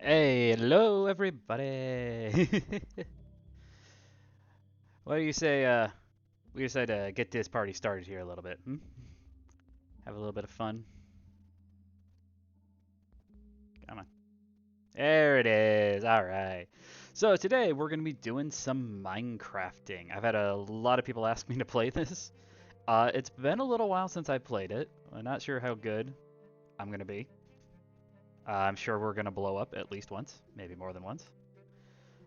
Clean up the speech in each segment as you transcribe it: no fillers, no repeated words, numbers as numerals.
Hey, hello everybody. What do you say? We decided to get this party started here a little bit. Hmm? Have a little bit of fun. Come on. There it is. All right. So today we're gonna be doing some Minecrafting. I've had a lot of people ask me to play this. It's been a little while since I played it. I'm not sure how good I'm gonna be. I'm sure we're gonna blow up at least once, maybe more than once.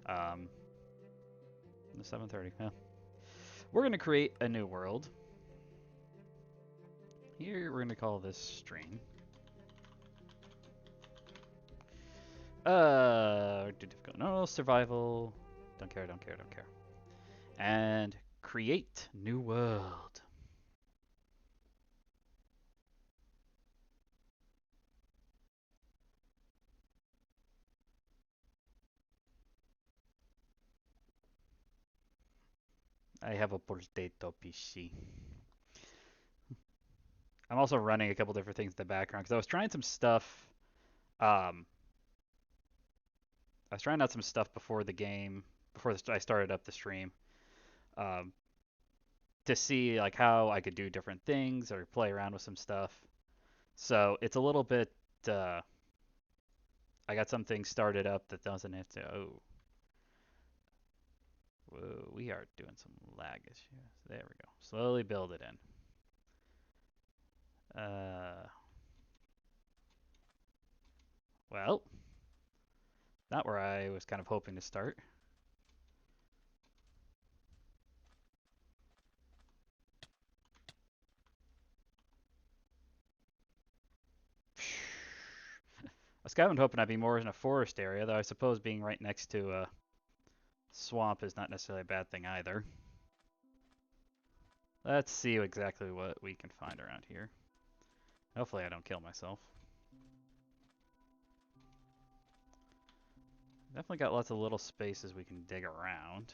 Um, 7:30. Yeah. We're gonna create a new world. Here we're gonna call this stream. Difficult. No, survival. Don't care, don't care, don't care. And create new world. I have a potato PC. I'm also running a couple different things in the background because I was trying some stuff. Um, I was trying out some stuff before the game, before I started up the stream, um, to see like how I could do different things or play around with some stuff. So it's a little bit. Uh, I got some things started up that doesn't have to. Oh, whoa, we are doing some lag issues. There we go. Slowly build it in. Uh, well, not where I was kind of hoping to start. I was kind of hoping I'd be more in a forest area, though I suppose being right next to a swamp is not necessarily a bad thing either. Let's see exactly what we can find around here. Hopefully I don't kill myself. Definitely got lots of little spaces we can dig around.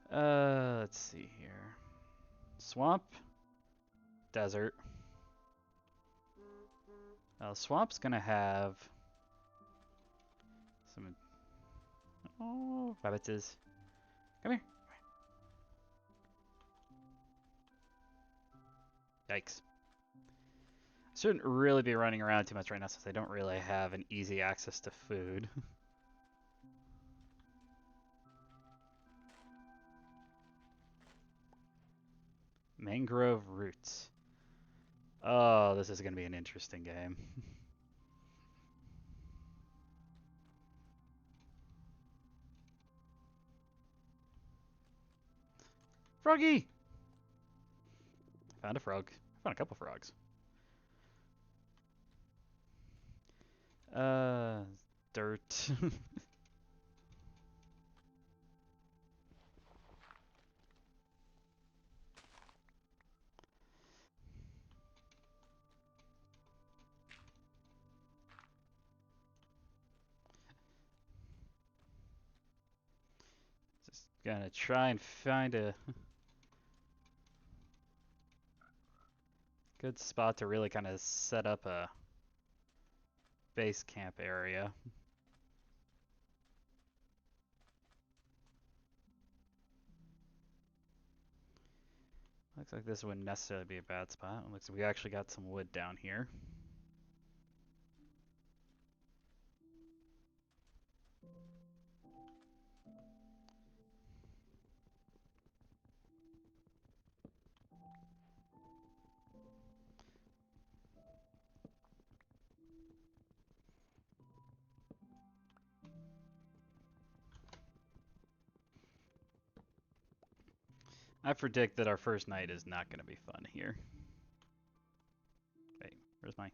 Let's see here. Swamp, desert. Swamp's gonna have some. Oh, rabbits. Come here. Yikes. Shouldn't really be running around too much right now since I don't really have an easy access to food. Mangrove roots. Oh, this is going to be an interesting game. Froggy! Found a frog. Found a couple frogs. Uh, dirt. Just gonna try and find a good spot to really kind of set up a base camp area. Looks like this wouldn't necessarily be a bad spot. Looks like we actually got some wood down here. I predict that our first night is not going to be fun here. Wait, where's my...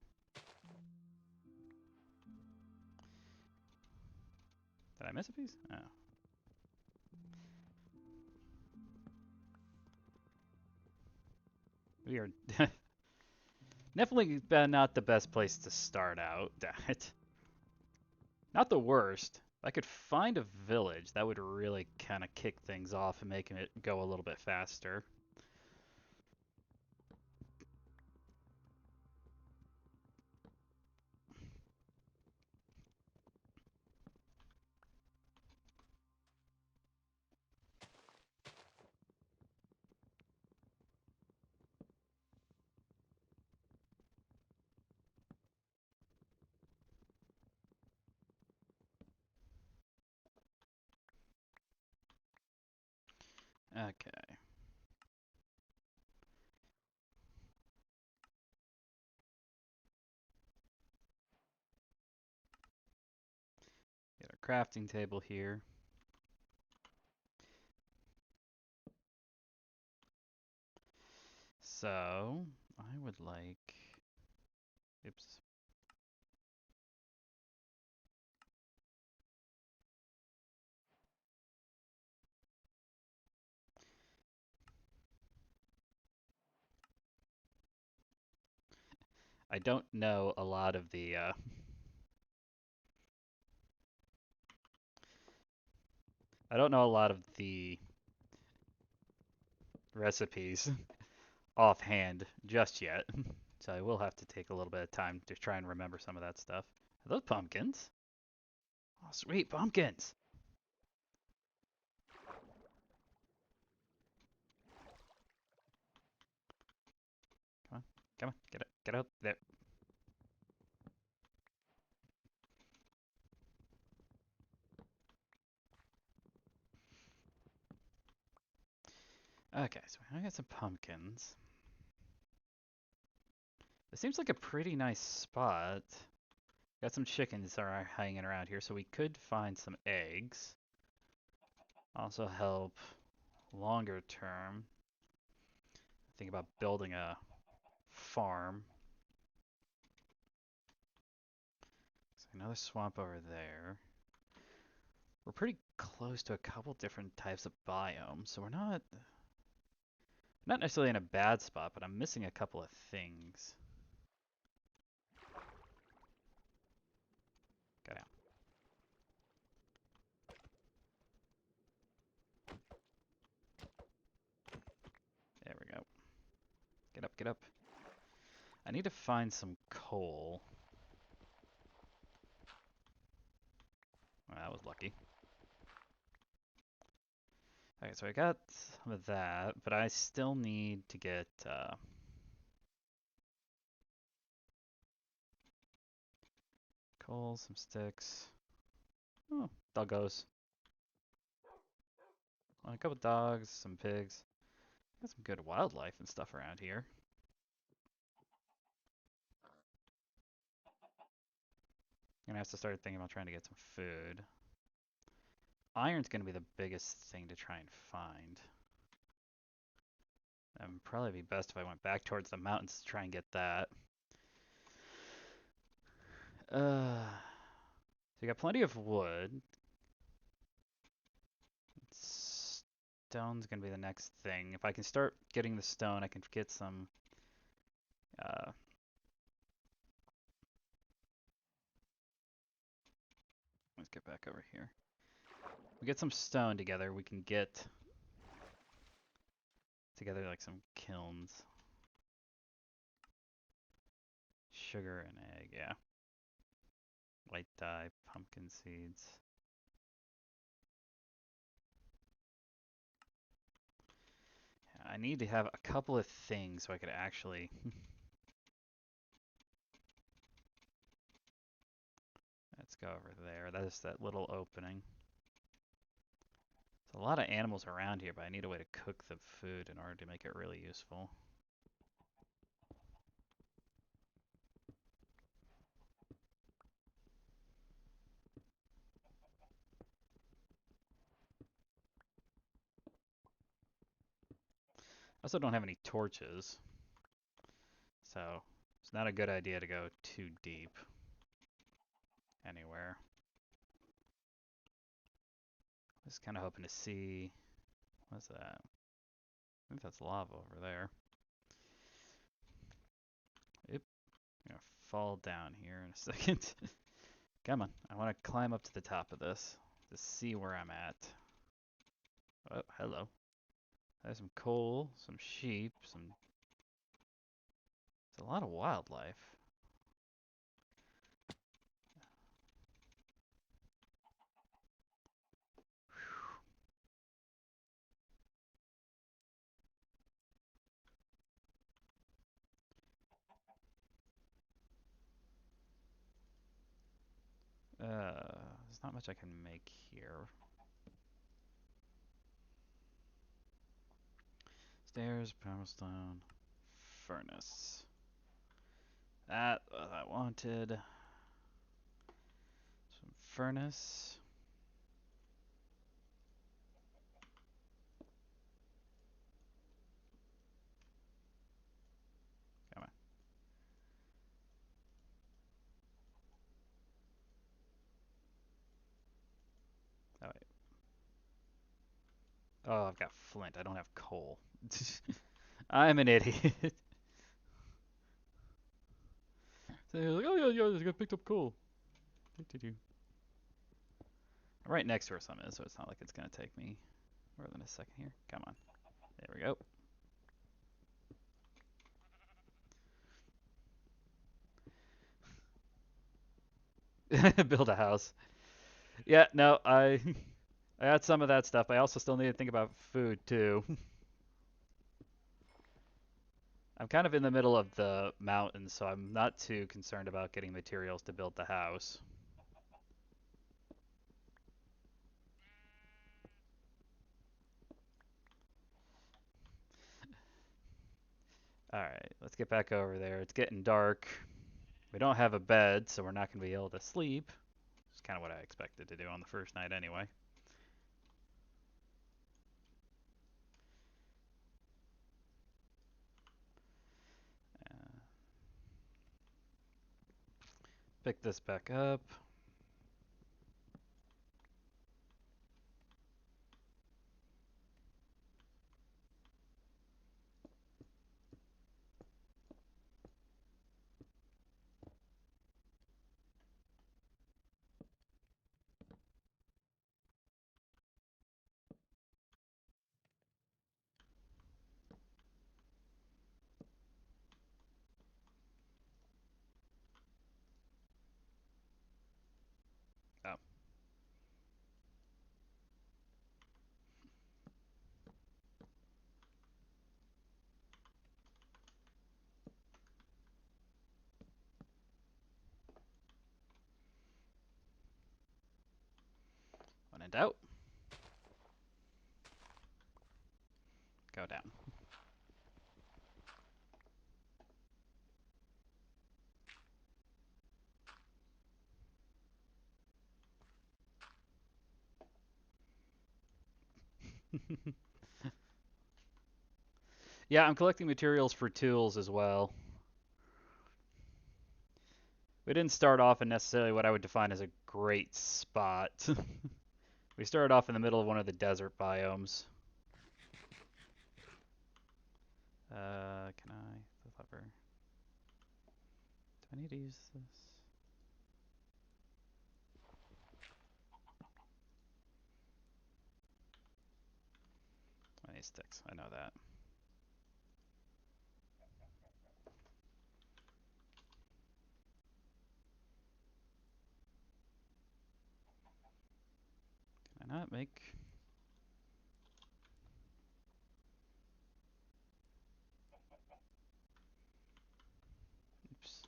Did I miss a piece? Oh. We are definitely not the best place to start out. Damn it. Not the worst. If I could find a village, that would really kind of kick things off and make it go a little bit faster. Okay. Get our crafting table here. So, I would like... Oops. I don't know a lot of the I don't know a lot of the recipes offhand just yet. So I will have to take a little bit of time to try and remember some of that stuff. Are those pumpkins? Oh, sweet pumpkins. Come on. Come on. Get it. Get out there. Okay, so I got some pumpkins. It seems like a pretty nice spot. Got some chickens that are hanging around here, so we could find some eggs. Also help longer term. Think about building a farm. So another swamp over there. We're pretty close to a couple different types of biomes, so we're not necessarily in a bad spot, but I'm missing a couple of things. Got out. There we go. Get up, get up. I need to find some coal. Well, that was lucky. Okay, so I got some of that, but I still need to get coal, some sticks. Oh, doggos. A couple dogs, some pigs. Got some good wildlife and stuff around here. Gonna have to start thinking about trying to get some food. Iron's gonna be the biggest thing to try and find. Would probably be best if I went back towards the mountains to try and get that. So you got plenty of wood. Stone's gonna be the next thing. If I can start getting the stone, I can get some. Uh, let's get back over here. We get some stone together. We can get together like some kilns. Sugar and egg, yeah. White dye, pumpkin seeds. I need to have a couple of things so I could actually let's go over there. That is that little opening. There's a lot of animals around here, but I need a way to cook the food in order to make it really useful. I also don't have any torches, so it's not a good idea to go too deep anywhere. Just kind of hoping to see, what's that? I think that's lava over there. Yep, I'm gonna fall down here in a second. Come on. I want to climb up to the top of this to see where I'm at. Oh, hello. There's some coal, some sheep, some... There's a lot of wildlife. There's not much I can make here. Stairs, power stone, furnace. That what I wanted. Some furnace. Come on. Oh, wait. Oh, I've got flint. I don't have coal. I'm an idiot. So you're like, oh yeah, yeah, I just got picked up coal. Right next to where some is, so it's not like it's gonna take me more than a second here. Come on. There we go. Build a house. Yeah, no, I got some of that stuff. I also still need to think about food too. I'm kind of in the middle of the mountains, so I'm not too concerned about getting materials to build the house. Alright, let's get back over there. It's getting dark. We don't have a bed, so we're not going to be able to sleep. It's kind of what I expected to do on the first night anyway. Uh, Pick this back up. Oh, when in doubt, go down. Yeah, I'm collecting materials for tools as well. We didn't start off in necessarily what I would define as a great spot. We started off in the middle of one of the desert biomes. Can I? The lever. Do I need to use this? I need sticks. I know that. Can I not make? Oops.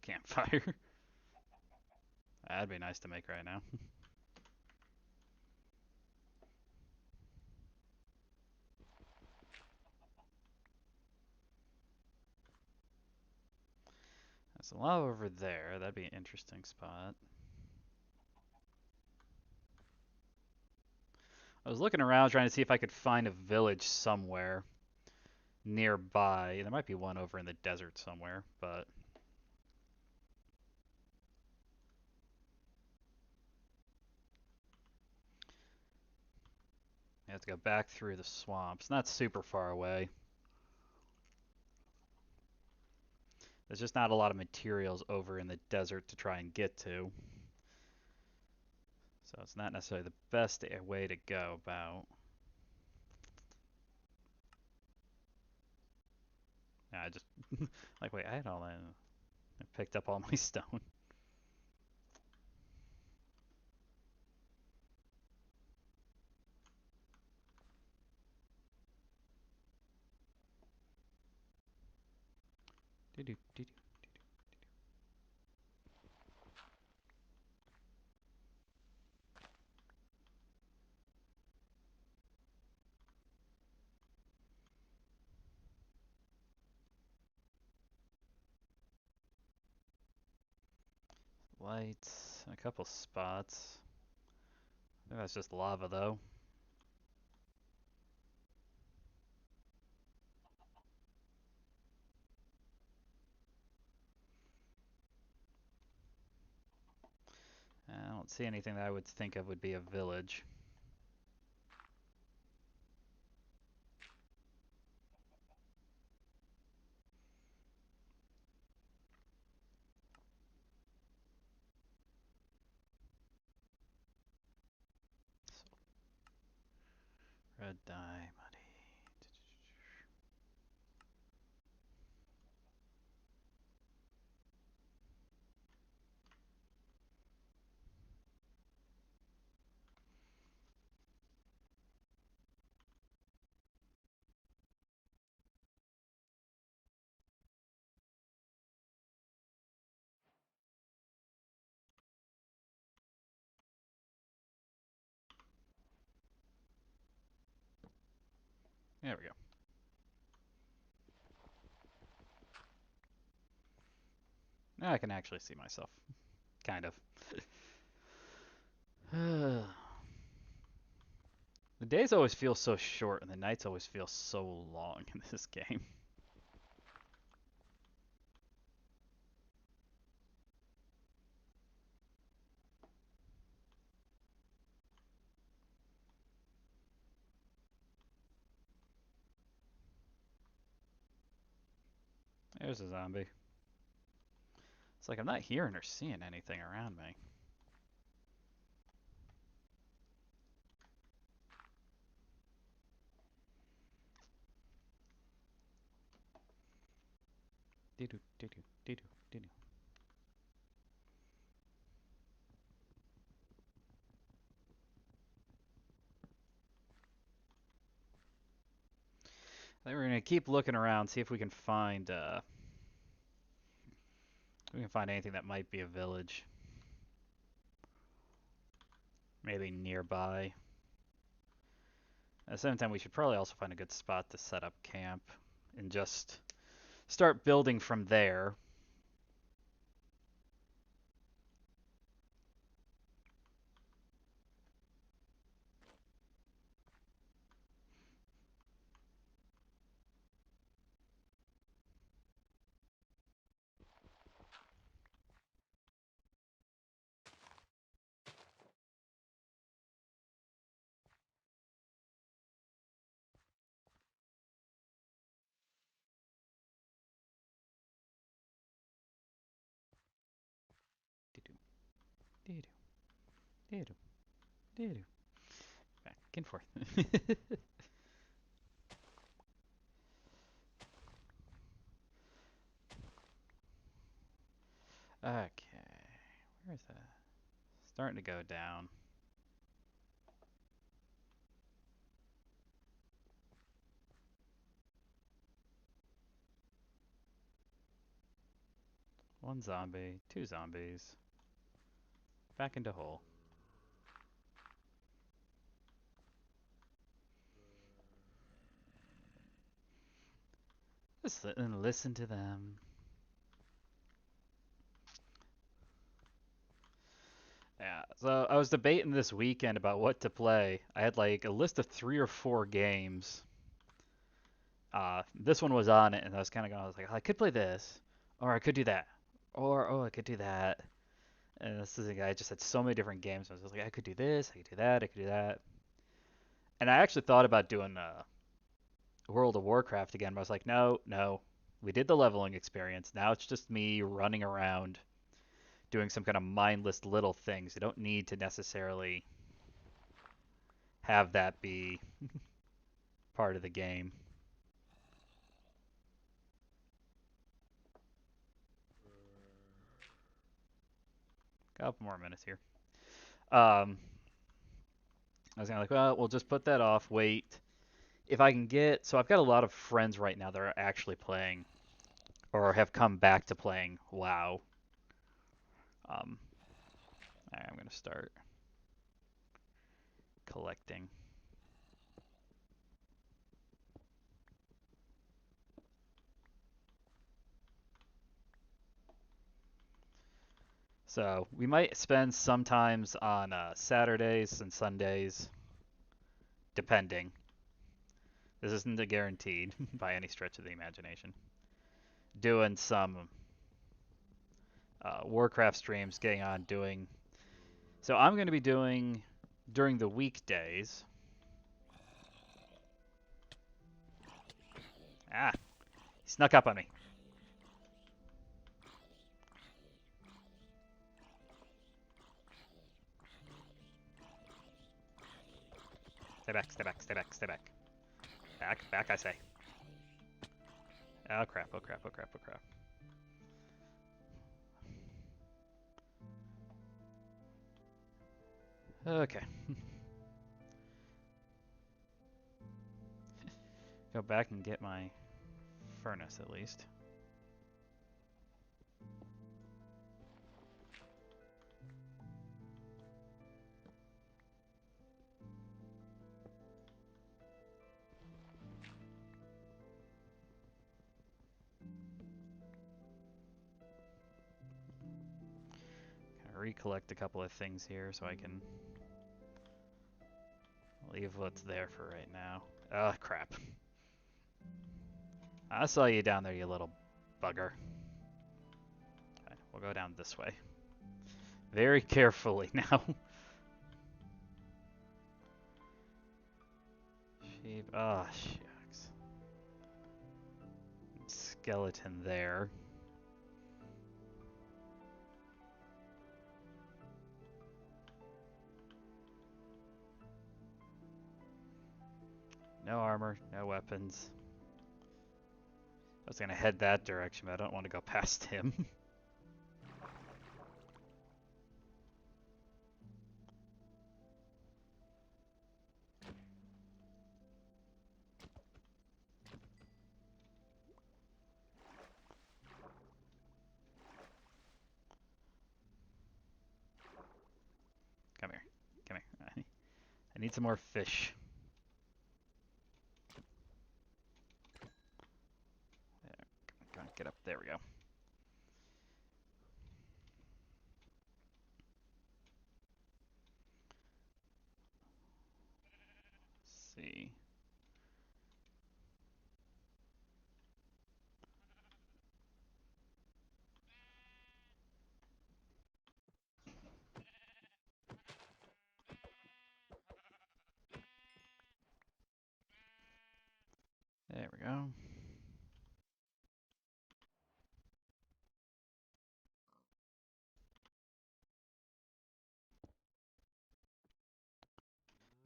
Campfire. That'd be nice to make right now. There's a lava over there. That'd be an interesting spot. I was looking around trying to see if I could find a village somewhere nearby. There might be one over in the desert somewhere, but You have to go back through the swamps. Not super far away. There's just not a lot of materials over in the desert to try and get to. So it's not necessarily the best way to go about. Yeah, I just like wait, I had all that. I picked up all my stone. Doo-doo, doo-doo. Lights, a couple spots. I think that's just lava though. I don't see anything that I would think of would be a village. Red dye, muddy. There we go. Now I can actually see myself. Kind of. The days always feel so short and the nights always feel so long in this game. There's a zombie. It's like I'm not hearing or seeing anything around me. Dee-doo, dee-doo, dee-doo, dee-doo. I think we're gonna keep looking around, see if we can find anything that might be a village. Maybe nearby. At the same time, we should probably also find a good spot to set up camp and just start building from there. Dee-doo, dee-doo, dee-doo, dee-doo. Back and forth. Okay. Where is that? Starting to go down. One zombie, two zombies. Back into hole. Just sit and listen to them. Yeah, so I was debating this weekend about what to play. I had like a list of 3 or 4 games. This one was on it, and I was kind of going. I was like, I could play this, or I could do that, or oh, I could do that. And this is a guy just had so many different games. I was like, I could do this, I could do that, I could do that. And I actually thought about doing World of Warcraft again, but I was like, no, no. We did the leveling experience. Now it's just me running around doing some kind of mindless little things. You don't need to necessarily have that be part of the game. Couple more minutes here. Um, I was kind of like, well, we'll just put that off. Wait, if I can get. So I've got a lot of friends right now that are actually playing or have come back to playing WoW. Um, I'm gonna start collecting. So we might spend sometimes on Saturdays and Sundays, depending. This isn't a guaranteed by any stretch of the imagination. Doing some Warcraft streams, getting on doing. So I'm going to be doing during the weekdays. Ah, he snuck up on me. Stay back, stay back, stay back, stay back. Back, back, I say. Oh crap, oh crap, oh crap, oh crap. Okay. Go back and get my furnace at least. Recollect a couple of things here so I can leave what's there for right now. Oh, crap. I saw you down there, you little bugger. Okay, we'll go down this way. Very carefully now. Sheep. Oh, shucks. Skeleton there. No armor, no weapons. I was gonna head that direction, but I don't want to go past him. Come here. Come here. I need some more fish. There, get up. There we go. Let's see. There we go.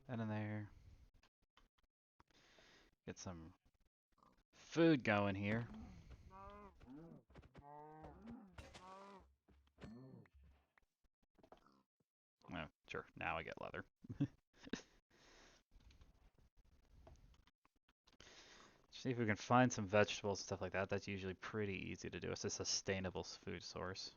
That in there. Get some food going here. Oh, sure. Now I get leather. See if we can find some vegetables, stuff like that. That's usually pretty easy to do. It's a sustainable food source.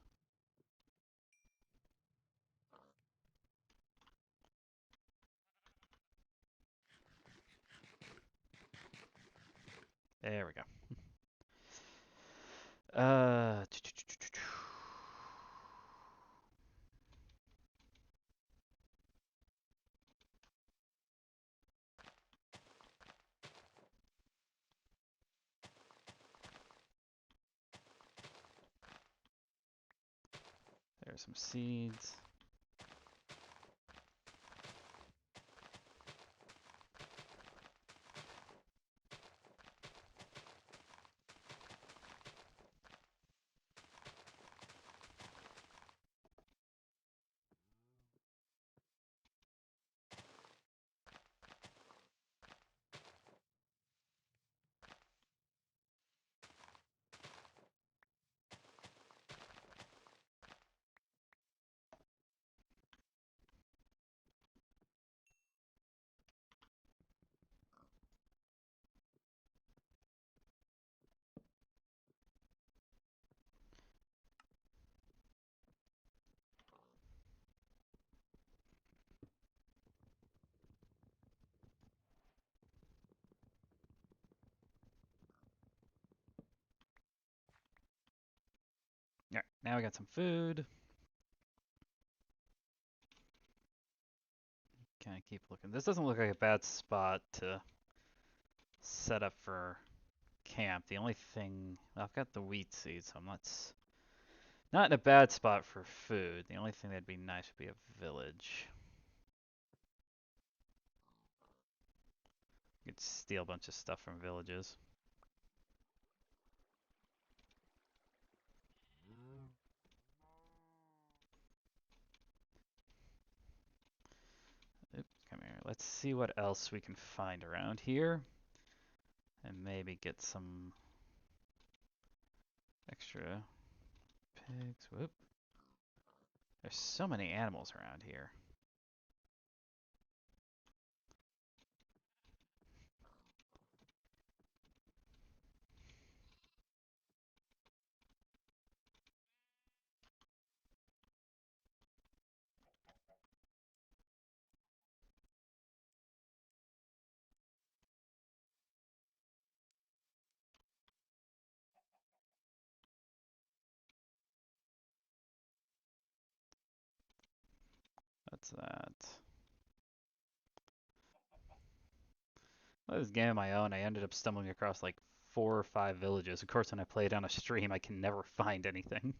There we go. Uh, There's some seeds. Alright, now we got some food. Kind of keep looking. This doesn't look like a bad spot to set up for camp. The only thing, well, I've got the wheat seeds, so I'm not in a bad spot for food. The only thing that'd be nice would be a village. You could steal a bunch of stuff from villages. Oops, come here. Let's see what else we can find around here. And maybe get some extra pigs. Whoop. There's so many animals around here. That's that. Well, this game of my own, I ended up stumbling across like 4 or 5 villages. Of course, when I play it on a stream, I can never find anything.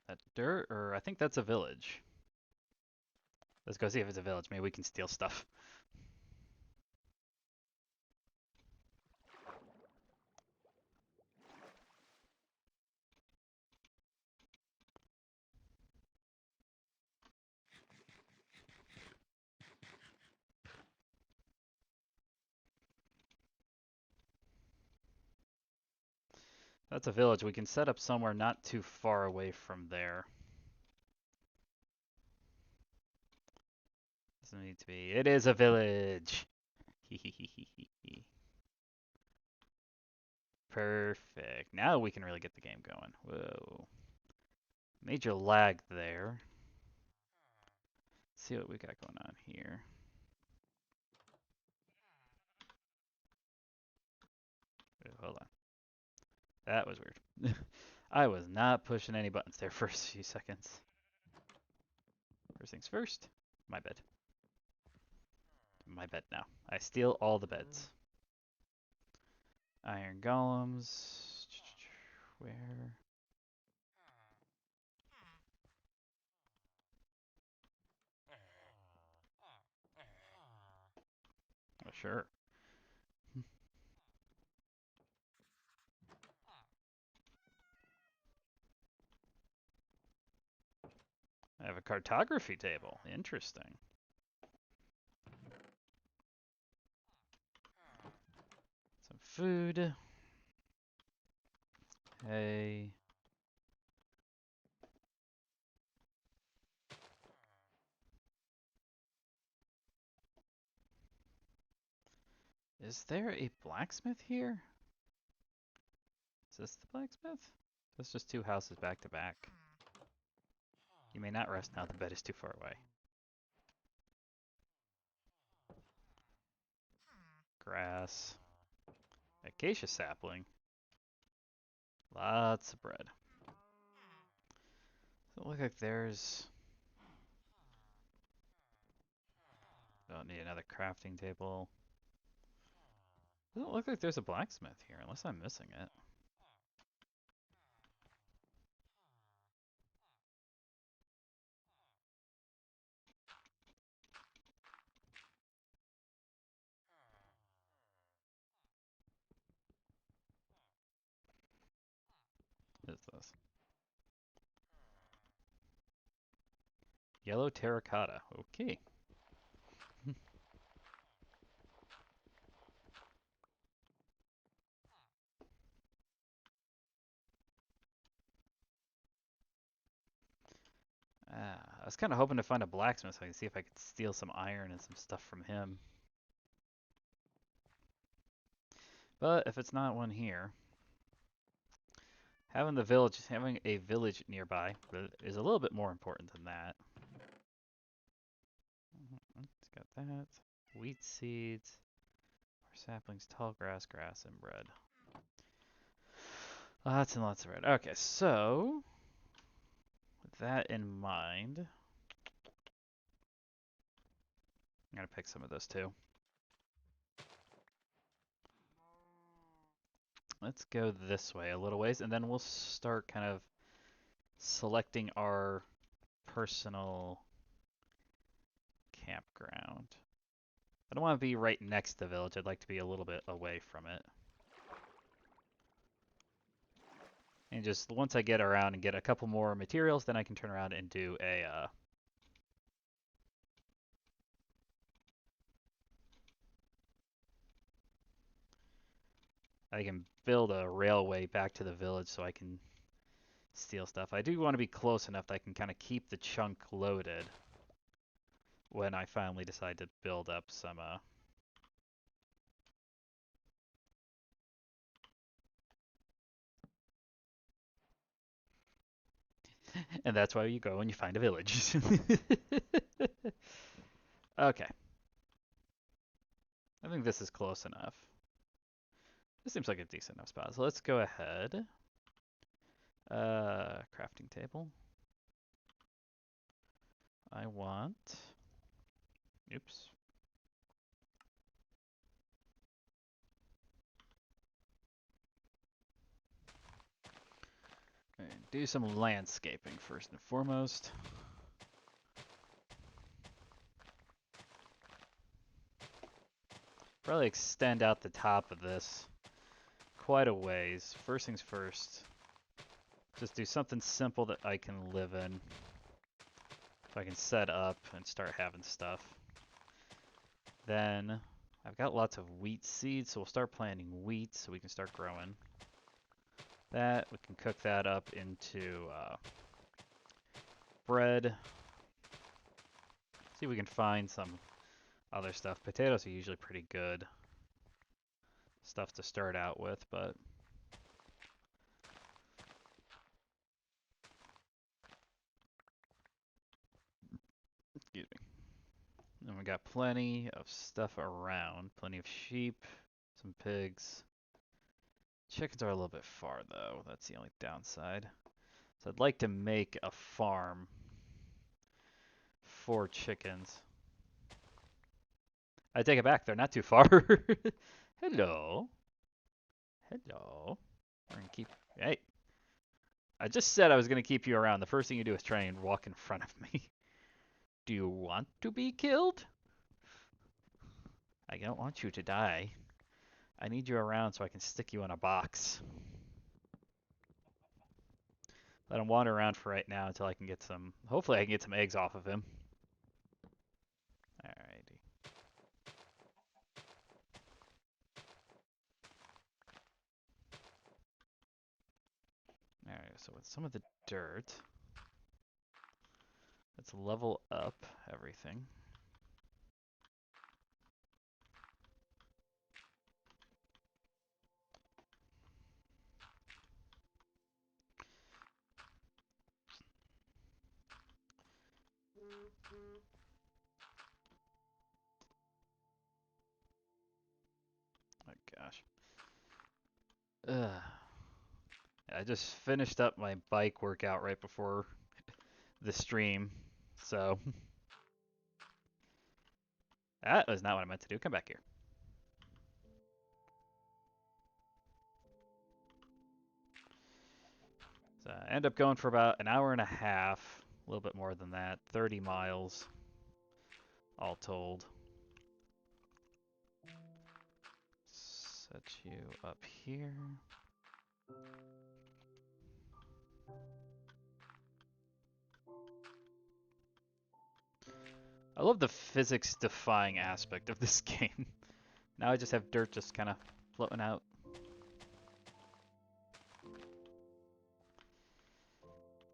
That dirt, or I think that's a village. Let's go see if it's a village. Maybe we can steal stuff. That's a village. We can set up somewhere not too far away from there. Doesn't need to be. It is a village. Perfect. Now we can really get the game going. Whoa. Major lag there. Let's see what we got going on here. Wait, hold on. That was weird. I was not pushing any buttons there for a few seconds. First things first. My bed. My bed now. I steal all the beds. Iron golems. Where? Oh, sure. I have a cartography table. Interesting. Some food. Hey. Is there a blacksmith here? Is this the blacksmith? That's just 2 houses back to back. You may not rest now, the bed is too far away. Grass. Acacia sapling. Lots of bread. Doesn't look like there's... Don't need another crafting table. Doesn't look like there's a blacksmith here, unless I'm missing it. What is this? Yellow terracotta. Okay. I was kind of hoping to find a blacksmith so I can see if I could steal some iron and some stuff from him. But if it's not one here, having a village nearby is a little bit more important than that. It's got that. Wheat seeds, more saplings, tall grass, and bread. Lots and lots of bread. Okay, so with that in mind, I'm gonna pick some of those too. Let's go this way a little ways, and then we'll start kind of selecting our personal campground. I don't want to be right next to the village. I'd like to be a little bit away from it. And just once I get around and get a couple more materials, then I can turn around and do a I can build a railway back to the village so I can steal stuff. I do want to be close enough that I can kind of keep the chunk loaded when I finally decide to build up some and that's why you go and you find a village. Okay. I think this is close enough. This seems like a decent enough spot. So let's go ahead. Crafting table. I want... Oops. Do some landscaping first and foremost. Probably extend out the top of this quite a ways. First things first, just do something simple that I can live in. So I can set up and start having stuff. Then I've got lots of wheat seeds, so we'll start planting wheat so we can start growing that. We can cook that up into bread. See if we can find some other stuff. Potatoes are usually pretty good stuff to start out with, but excuse me. And we got plenty of stuff around. Plenty of sheep, some pigs. Chickens are a little bit far though. That's the only downside. So I'd like to make a farm for chickens. I take it back. They're not too far. Hello. Hello. We're gonna keep. Hey. I just said I was gonna keep you around. The first thing you do is try and walk in front of me. Do you want to be killed? I don't want you to die. I need you around so I can stick you in a box. Let him wander around for right now until I can get some... Hopefully I can get some eggs off of him. Alrighty. Alright, so with some of the dirt, let's level up everything. Oh gosh. Ugh. I just finished up my bike workout right before the stream, so that was not what I meant to do. Come back here. So I end up going for about an hour and a half, a little bit more than that, 30 miles all told. Set you up here. I love the physics-defying aspect of this game. Now I just have dirt just kind of floating out.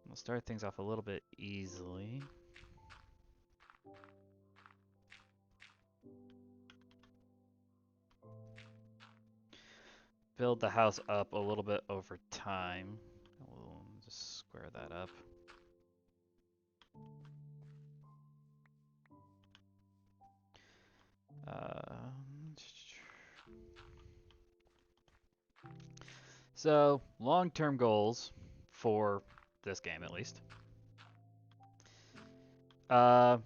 We'll start things off a little bit easily. Build the house up a little bit over time. We'll just square that up. Uh, so, long-term goals for this game, at least. Uh,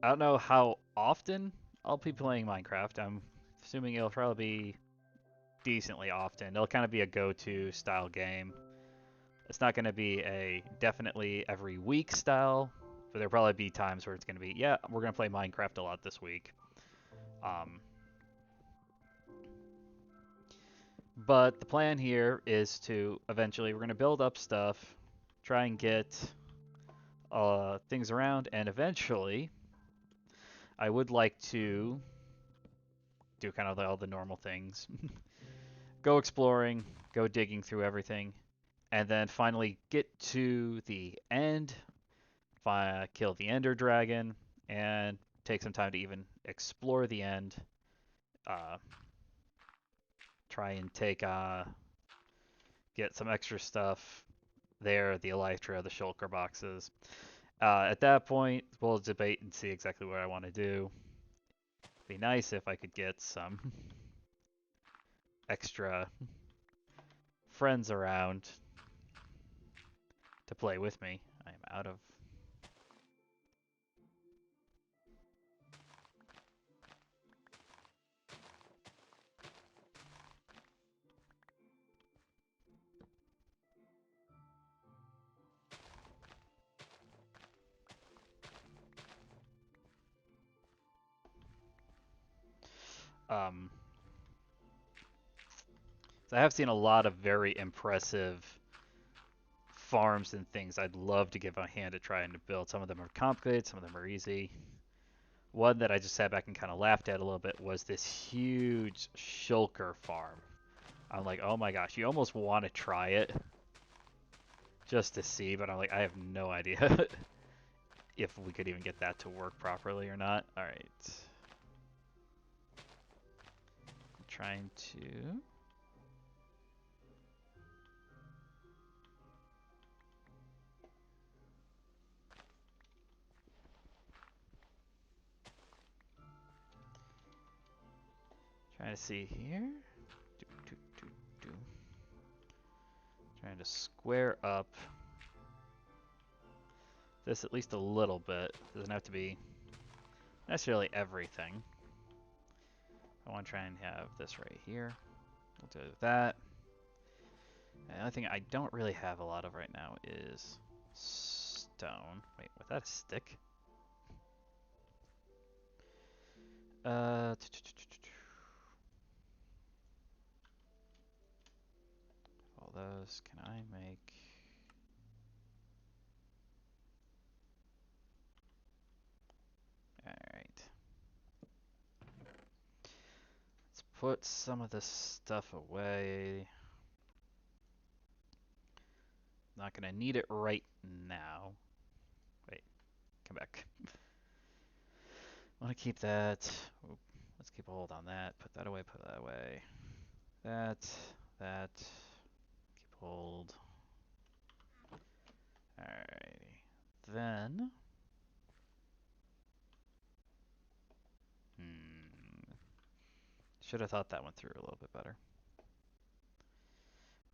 I don't know how often I'll be playing Minecraft. I'm assuming it'll probably be decently often. It'll kind of be a go-to style game. It's not going to be a definitely every week style, but there'll probably be times where it's going to be, yeah, we're going to play Minecraft a lot this week. Um, but the plan here is to eventually we're going to build up stuff, try and get things around, and eventually I would like to do kind of all the normal things. Go exploring, go digging through everything, and then finally get to the end, kill the Ender Dragon, and take some time to even explore the end. Uh, Try and get some extra stuff there, the Elytra, the Shulker boxes. At that point, we'll debate and see exactly what I want to do. Be nice if I could get some extra friends around to play with me. I'm out of. Um, so I have seen a lot of very impressive farms and things I'd love to give a hand at trying to build. Some of them are complicated, some of them are easy. One that I just sat back and kind of laughed at a little bit was this huge shulker farm. I'm like, oh my gosh, you almost want to try it just to see, but I'm like, I have no idea if we could even get that to work properly or not. All right. Trying to. Trying to see here. Do, do, do, do. Trying to square up this at least a little bit. Doesn't have to be necessarily everything. I want to try and have this right here. We'll do that. And the only thing I don't really have a lot of right now is stone. Wait, was that a stick? Uh, all those. Can I make? All right. Let's put some of this stuff away. Not gonna need it right now. Wait, come back. I want to keep that. Oop, let's keep a hold on that. Put that away. Put that away. That. That. Keep hold. Alrighty. Then. Should have thought that one through a little bit better.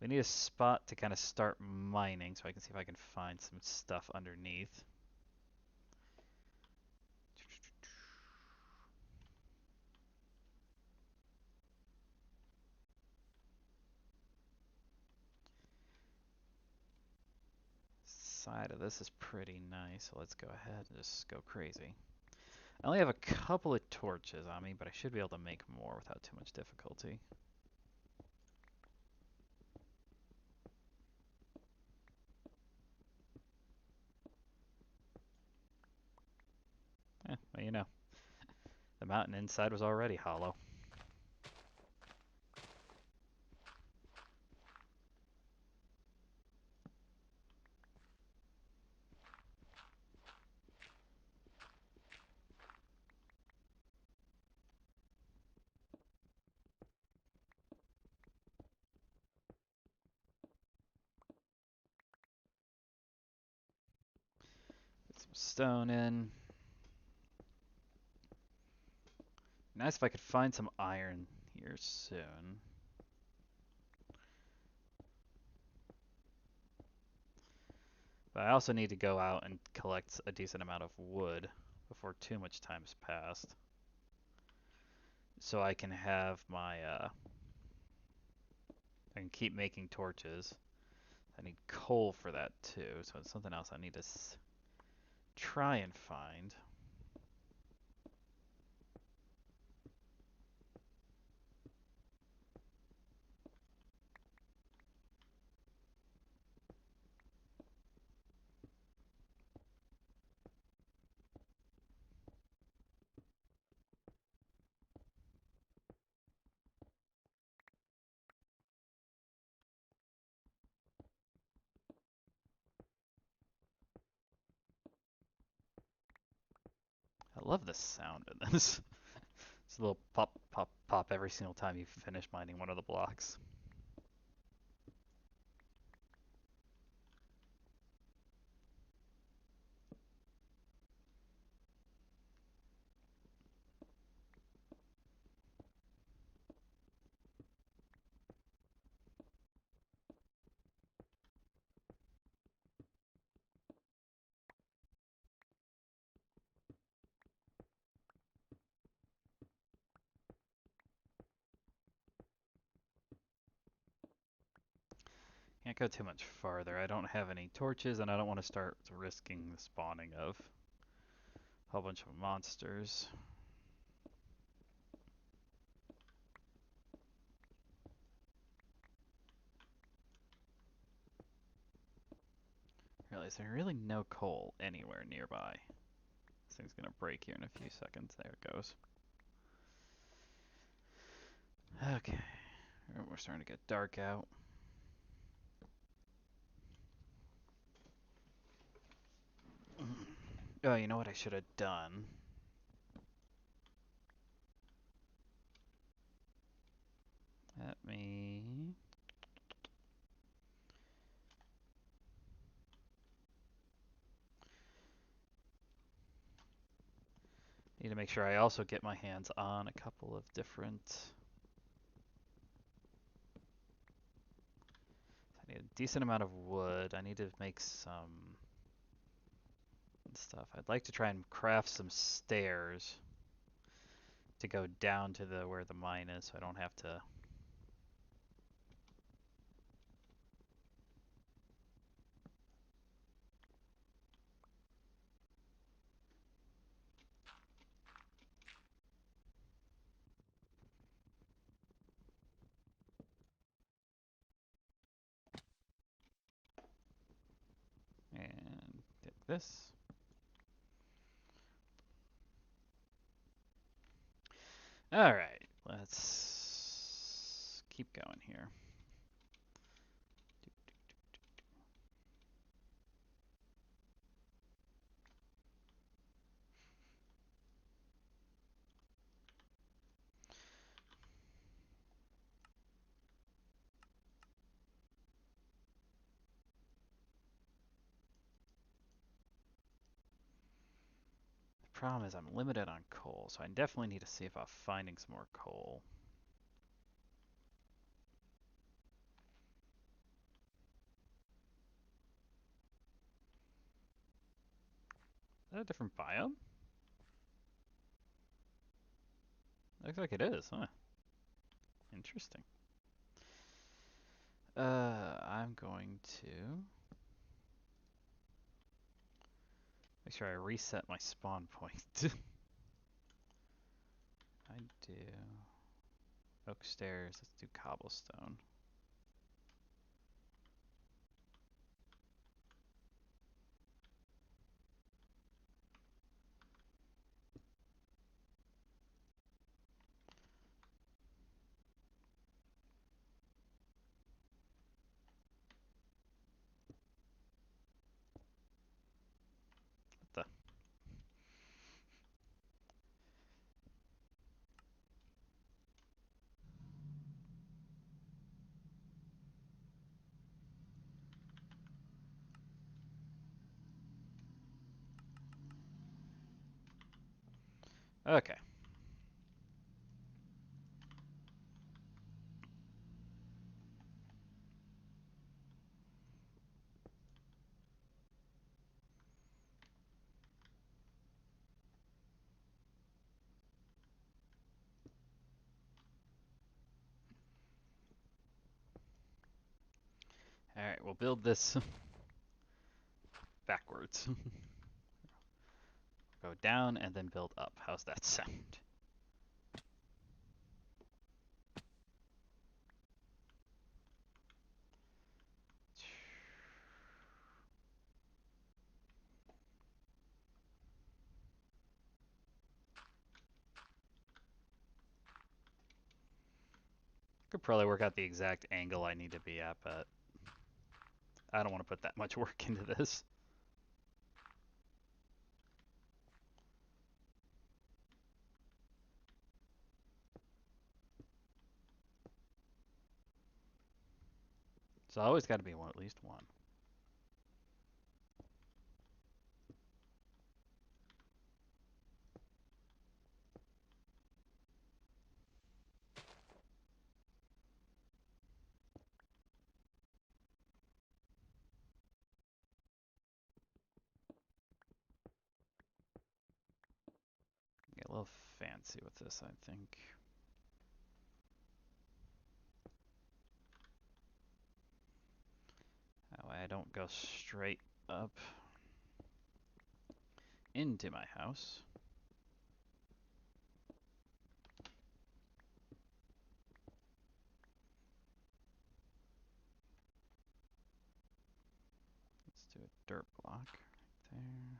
We need a spot to kind of start mining so I can see if I can find some stuff underneath. Side of this is pretty nice, so let's go ahead and just go crazy. I only have a couple of torches on me, but I should be able to make more without too much difficulty. Well, you know, the mountain inside was already hollow. Put some stone in. nice if I could find some iron here soon. But I also need to go out and collect a decent amount of wood before too much time's passed. So I can have my, I can keep making torches. I need coal for that too, so it's something else I need to try and find. I love the sound of this. It's a little pop, pop, pop every single time you finish mining one of the blocks. Can't go too much farther. I don't have any torches, and I don't want to start risking the spawning of a whole bunch of monsters. Realize there's really no coal anywhere nearby. This thing's gonna break here in a few seconds. There it goes. Okay. We're starting to get dark out. Oh, you know what I should have done? Let me... Need to make sure I also get my hands on a couple of different... I need a decent amount of wood. I need to make some stuff. I'd like to try and craft some stairs to go down to the where the mine is, so I don't have to. And take this. All right, let's keep going here. The problem is I'm limited on coal, so I definitely need to see about finding some more coal. Is that a different biome? Looks like it is, huh? Interesting. I'm going to make sure I reset my spawn point. I do oak stairs. Let's do cobblestone. What the? Okay. Alright, we'll build this backwards. Go down and then build up. How's that sound? Could probably work out the exact angle I need to be at, but I don't want to put that much work into this. So I always got to be one, at least one. Get a little fancy with this, I think. That way I don't go straight up into my house. Let's do a dirt block right there.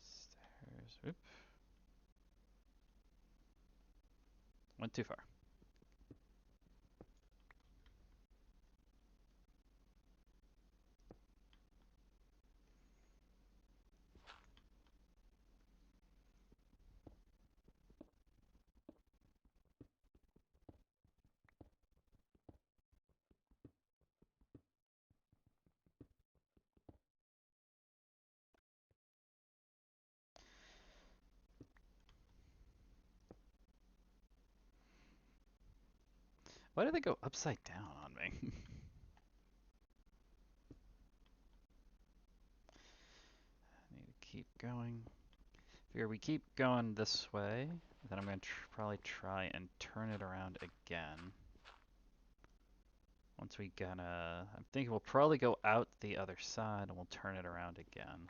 Stairs. Oop. Went too far. Why did they go upside down on me? I need to keep going. Figure we keep going this way, then I'm going to probably try and turn it around again. Once we gonna, I'm thinking we'll probably go out the other side and we'll turn it around again.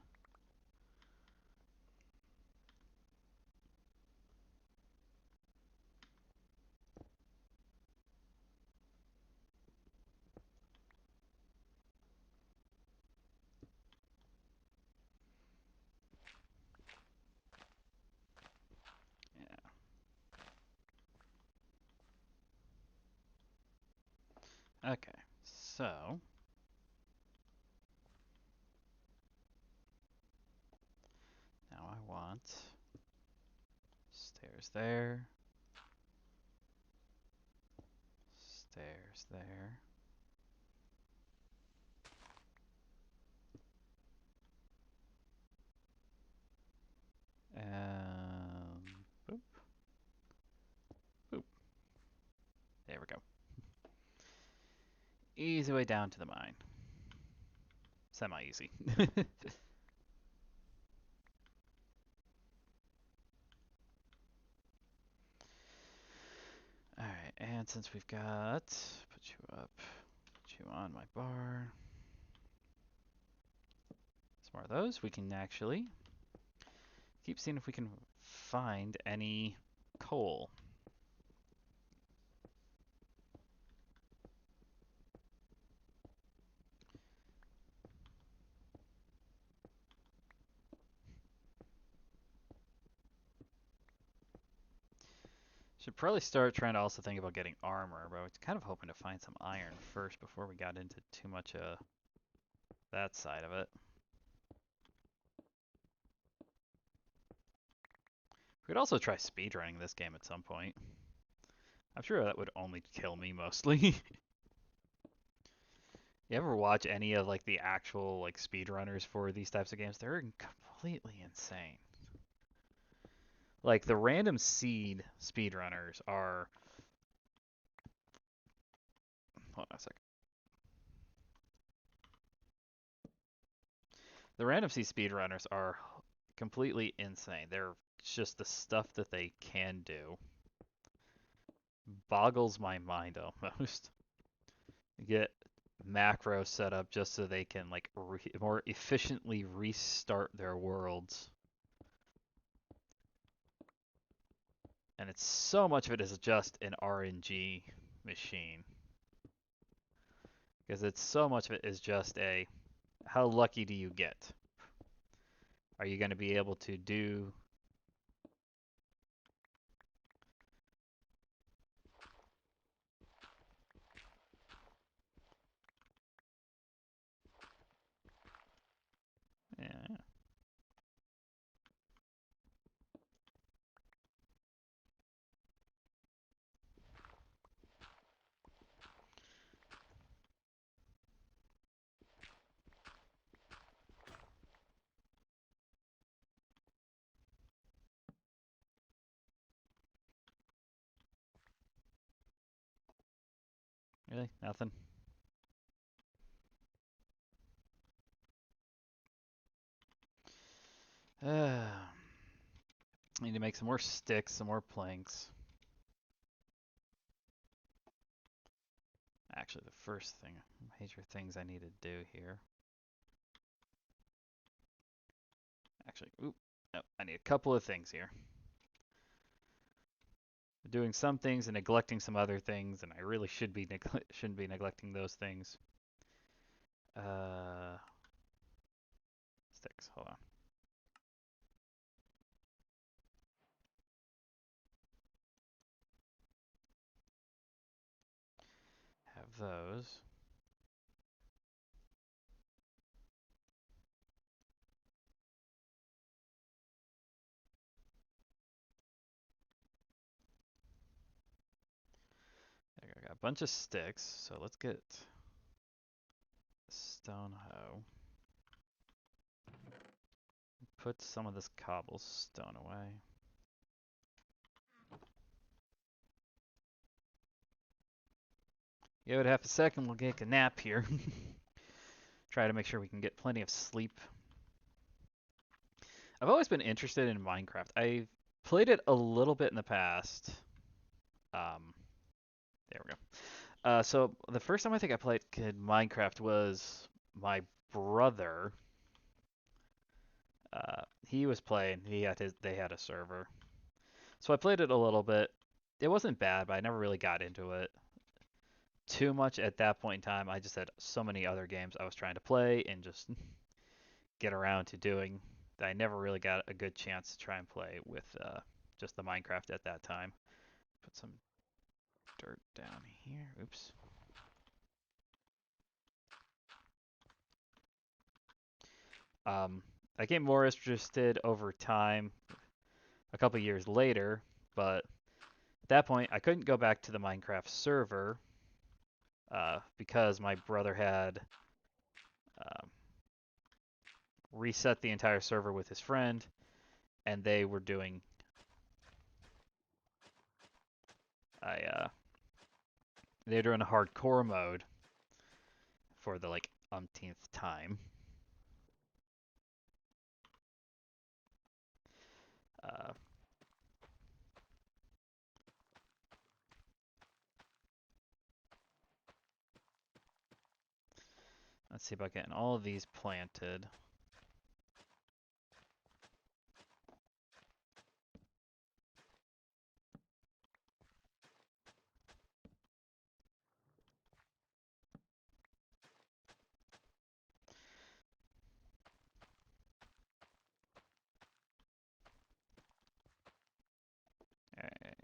Yeah. Okay, so now I want stairs there, stairs there. Boop, boop. There we go. Easy way down to the mine. Semi-easy. Alright, and since we've got, put you up, put you on my bar. Some more of those. We can actually keep seeing if we can find any coal. Should probably start trying to also think about getting armor, but I was kind of hoping to find some iron first before we got into too much that side of it. We could also try speedrunning this game at some point. I'm sure that would only kill me mostly. You ever watch any of like the actual like speedrunners for these types of games? They're completely insane. Like the random seed speedrunners are. Hold on a second. The random seed speedrunners are completely insane. They're just the stuff that they can do boggles my mind almost. You get macro set up just so they can like more efficiently restart their worlds. And it's so much of it is just an RNG machine. Because it's so much of it is just a how lucky do you get? Are you going to be able to do yeah. Really? Nothing? I need to make some more sticks, some more planks. Actually, the first thing, major things I need to do here. Actually, oop, no, I need a couple of things here. Doing some things and neglecting some other things, and I really shouldn't be neglecting those things. Uh, Sticks. Hold on. Have those. There we go. I got a bunch of sticks, so let's get stone hoe. Put some of this cobblestone away. Give it half a second, we'll take a nap here. Try to make sure we can get plenty of sleep. I've always been interested in Minecraft. I've played it a little bit in the past. Um, there we go. So the first time I think I played Minecraft was my brother. He was playing. They had a server. So I played it a little bit. It wasn't bad, but I never really got into it too much at that point in time. I just had so many other games I was trying to play and just get around to doing that I never really got a good chance to try and play with just the Minecraft at that time. Put some dirt down here. Oops. I get more interested over time a couple years later, but at that point I couldn't go back to the Minecraft server because my brother had um, reset the entire server with his friend, and they were doing I they're doing a hardcore mode for the like umpteenth time. Uh, let's see about getting all of these planted. Alright.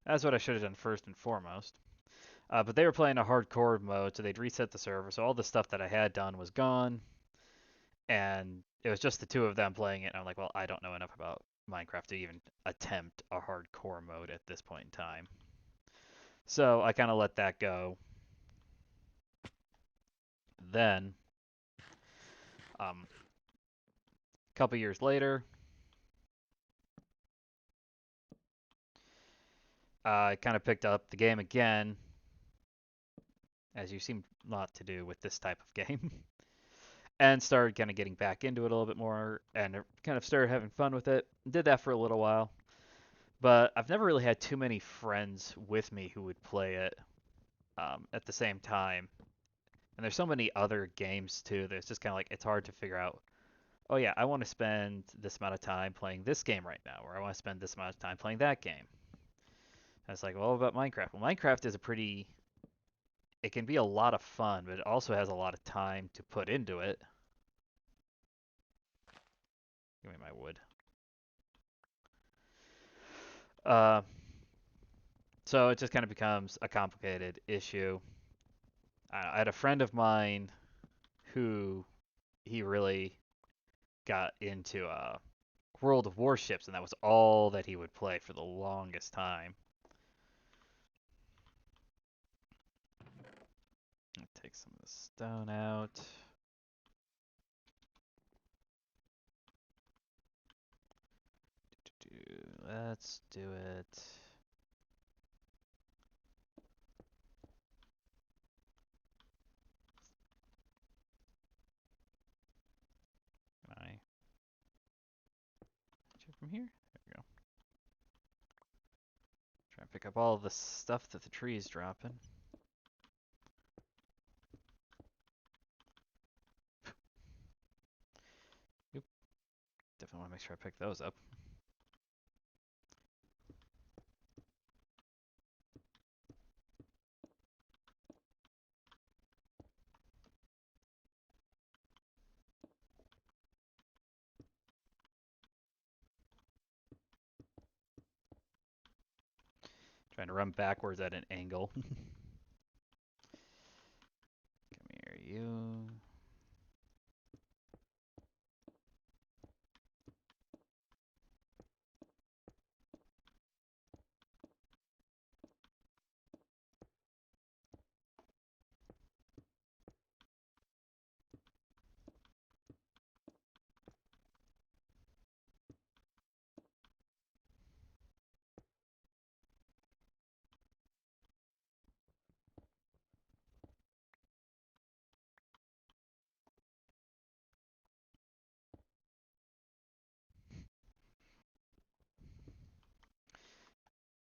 That's what I should have done first and foremost. But they were playing a hardcore mode, so they'd reset the server, so all the stuff that I had done was gone, and it was just the two of them playing it. And I'm like, well, I don't know enough about Minecraft to even attempt a hardcore mode at this point in time. So I kind of let that go. Then, a couple years later, I kind of picked up the game again, as you seem not to do with this type of game, and started kind of getting back into it a little bit more, and kind of started having fun with it. Did that for a little while, but I've never really had too many friends with me who would play it at the same time. And there's so many other games too. There's just kind of like it's hard to figure out. Oh yeah, I want to spend this amount of time playing this game right now, or I want to spend this amount of time playing that game. And it's like, well, what about Minecraft? Well, Minecraft is a pretty. It can be a lot of fun, but it also has a lot of time to put into it. Give me my wood. Uh, so it just kind of becomes a complicated issue. I had a friend of mine who he really got into World of Warships, and that was all that he would play for the longest time. Take some of the stone out. Let's do it. Can I check from here? There we go. Try and pick up all the stuff that the tree is dropping. Oop. Definitely want to make sure I pick those up. Trying to run backwards at an angle. Come here, you.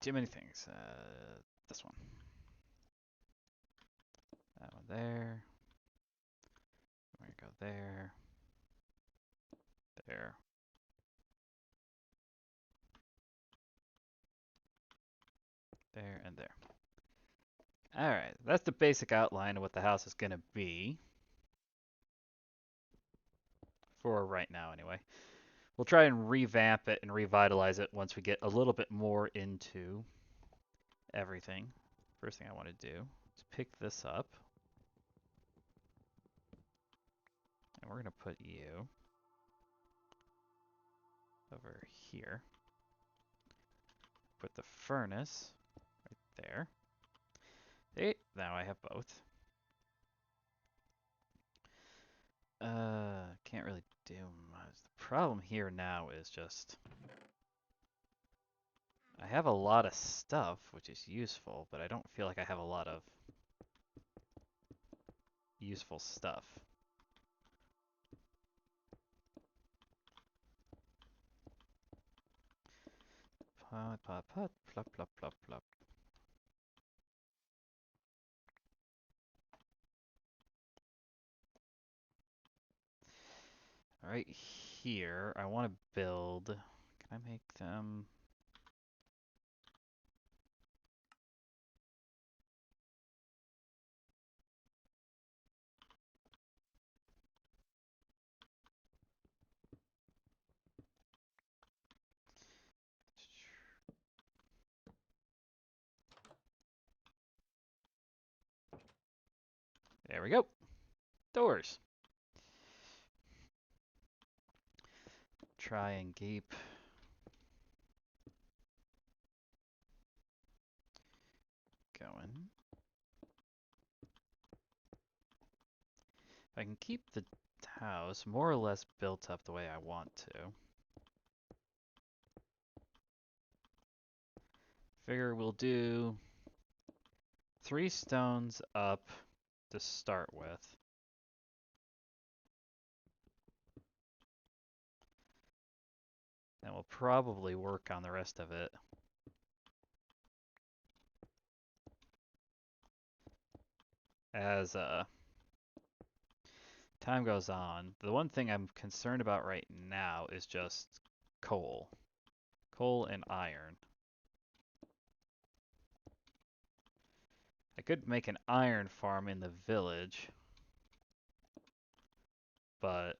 Too many things. This one. That one there. We're gonna go there. There. There and there. Alright, that's the basic outline of what the house is going to be. For right now, anyway. We'll try and revamp it and revitalize it once we get a little bit more into everything. First thing I want to do is pick this up. And we're going to put you over here. Put the furnace right there. Hey, now I have both. Can't really do much. The problem here now is just I have a lot of stuff, which is useful, but I don't feel like I have a lot of useful stuff. Pot, pot, pot, plop, plop, plop, plop. Right here, I want to build. Can I make them? There we go. Doors. Try and keep going. If I can keep the house more or less built up the way I want to. Figure we'll do 3 stones up to start with. And we'll probably work on the rest of it as time goes on, the one thing I'm concerned about right now is just coal. Coal and iron. I could make an iron farm in the village, but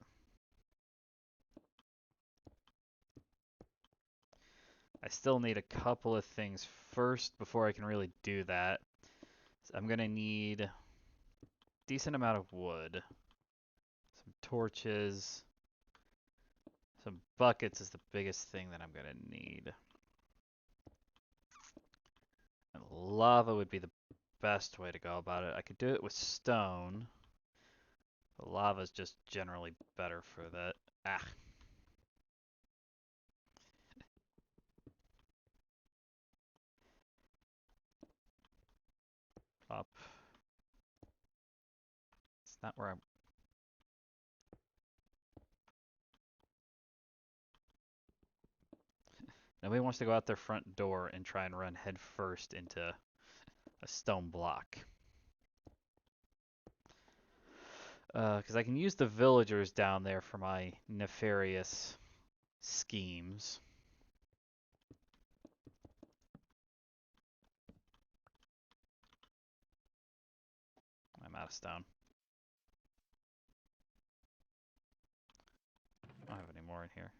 I still need a couple of things first before I can really do that. So I'm gonna need a decent amount of wood, some torches, some buckets is the biggest thing that I'm gonna need. And lava would be the best way to go about it. I could do it with stone, but lava is just generally better for that. Ah, up. It's not where I'm. Nobody wants to go out their front door and try and run head first into a stone block. Because I can use the villagers down there for my nefarious schemes. I'm out of stone. I don't have any more in here.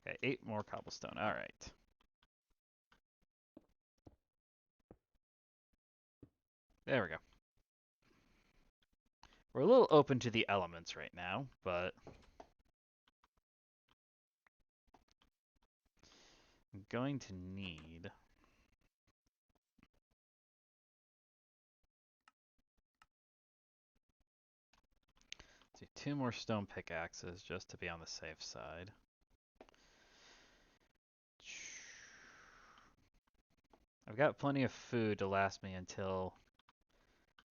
Okay, 8 more cobblestone. All right. There we go. We're a little open to the elements right now, but I'm going to need do 2 more stone pickaxes just to be on the safe side. I've got plenty of food to last me until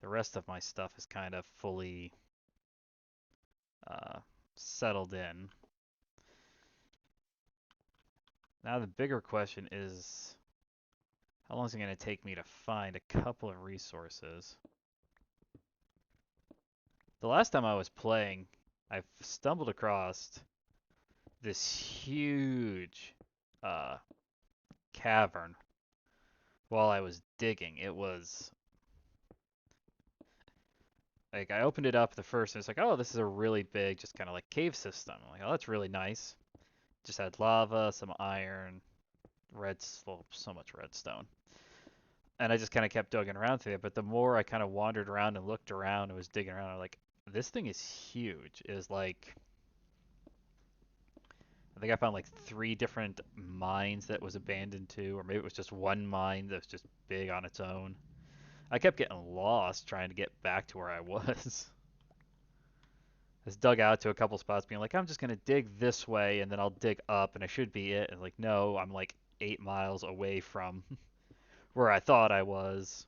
the rest of my stuff is kind of fully uh, settled in. Now the bigger question is, how long is it going to take me to find a couple of resources? The last time I was playing, I stumbled across this huge uh, cavern while I was digging. It was like I opened it up the first, and it's like, oh, this is a really big, just kind of like cave system. I'm like, oh, that's really nice. Just had lava, some iron, well, so much redstone. And I just kind of kept digging around through it. But the more I kind of wandered around and looked around and was digging around, I'm like, this thing is huge. It was like, I think I found like 3 different mines that was abandoned too, or maybe it was just one mine that was just big on its own. I kept getting lost trying to get back to where I was. I was dug out to a couple spots being like, I'm just going to dig this way and then I'll dig up and I should be it. And like, no, I'm like 8 miles away from where I thought I was.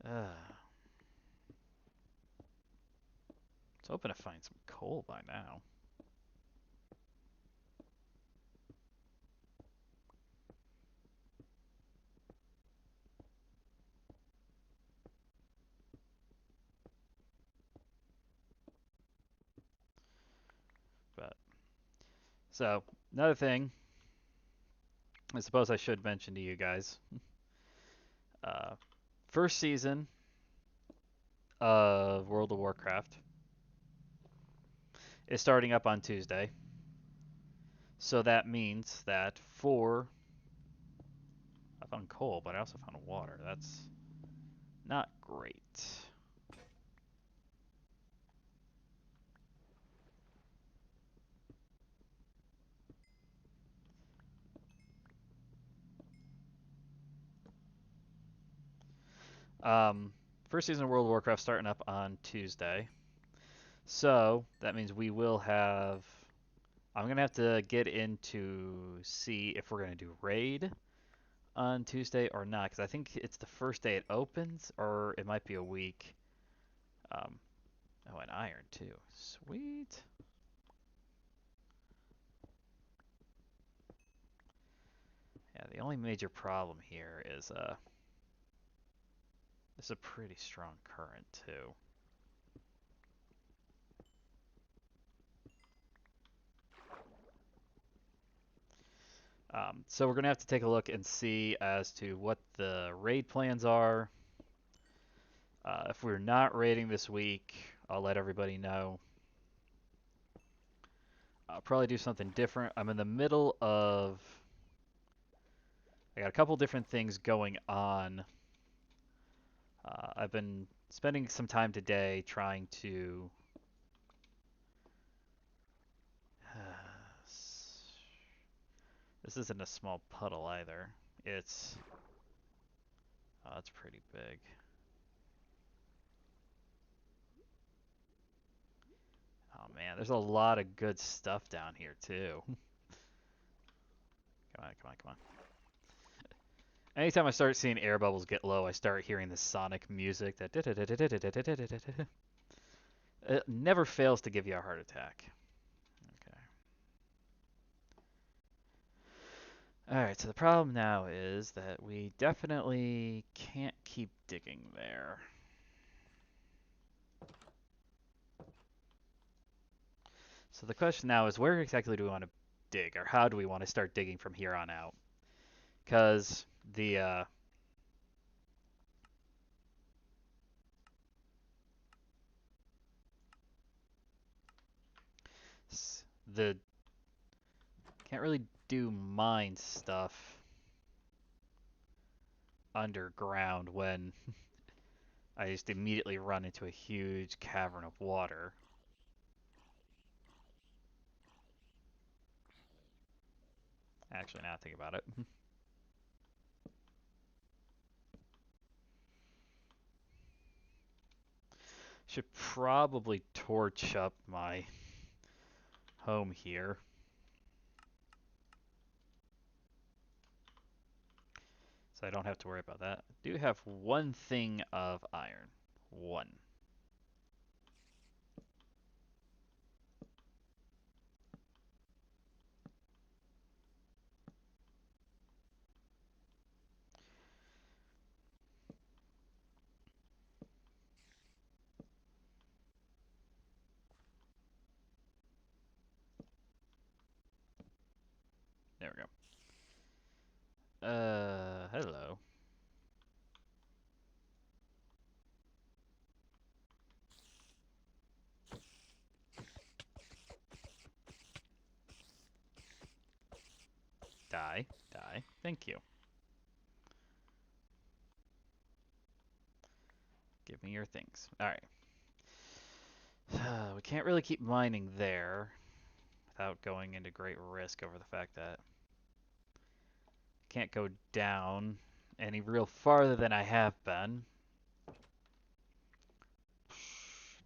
Uh, I was hoping to find some coal by now. But so another thing I suppose I should mention to you guys. Uh, First season of World of Warcraft is starting up on Tuesday. So that means that I found coal, but I also found water. That's not great. Um, First season of World of Warcraft starting up on Tuesday. So that means we will have. I'm gonna have to get in to see if we're gonna do raid on Tuesday or not, because I think it's the first day it opens, or it might be a week. Um, oh, and iron too. Sweet. Yeah, the only major problem here is this is a pretty strong current too. So we're gonna have to take a look and see as to what the raid plans are. If we're not raiding this week, I'll let everybody know. I'll probably do something different. I'm in the middle of. I got a couple different things going on. I've been spending some time today trying to. This isn't a small puddle either. It's. Oh, it's pretty big. Oh man, there's a lot of good stuff down here too. Come on, come on, come on. Anytime I start seeing air bubbles get low, I start hearing the Sonic music that it never fails to give you a heart attack. Okay. Alright, so the problem now is that we definitely can't keep digging there. So the question now is where exactly do we want to dig, or how do we want to start digging from here on out? Because the can't really do mine stuff underground when I just immediately run into a huge cavern of water. Actually, now I think about it. Should probably torch up my home here. So I don't have to worry about that. I do have one thing of iron. One. There we go. Hello. Die. Die. Thank you. Give me your things. Alright. We can't really keep mining there without going into great risk over the fact that I can't go down any real farther than I have been.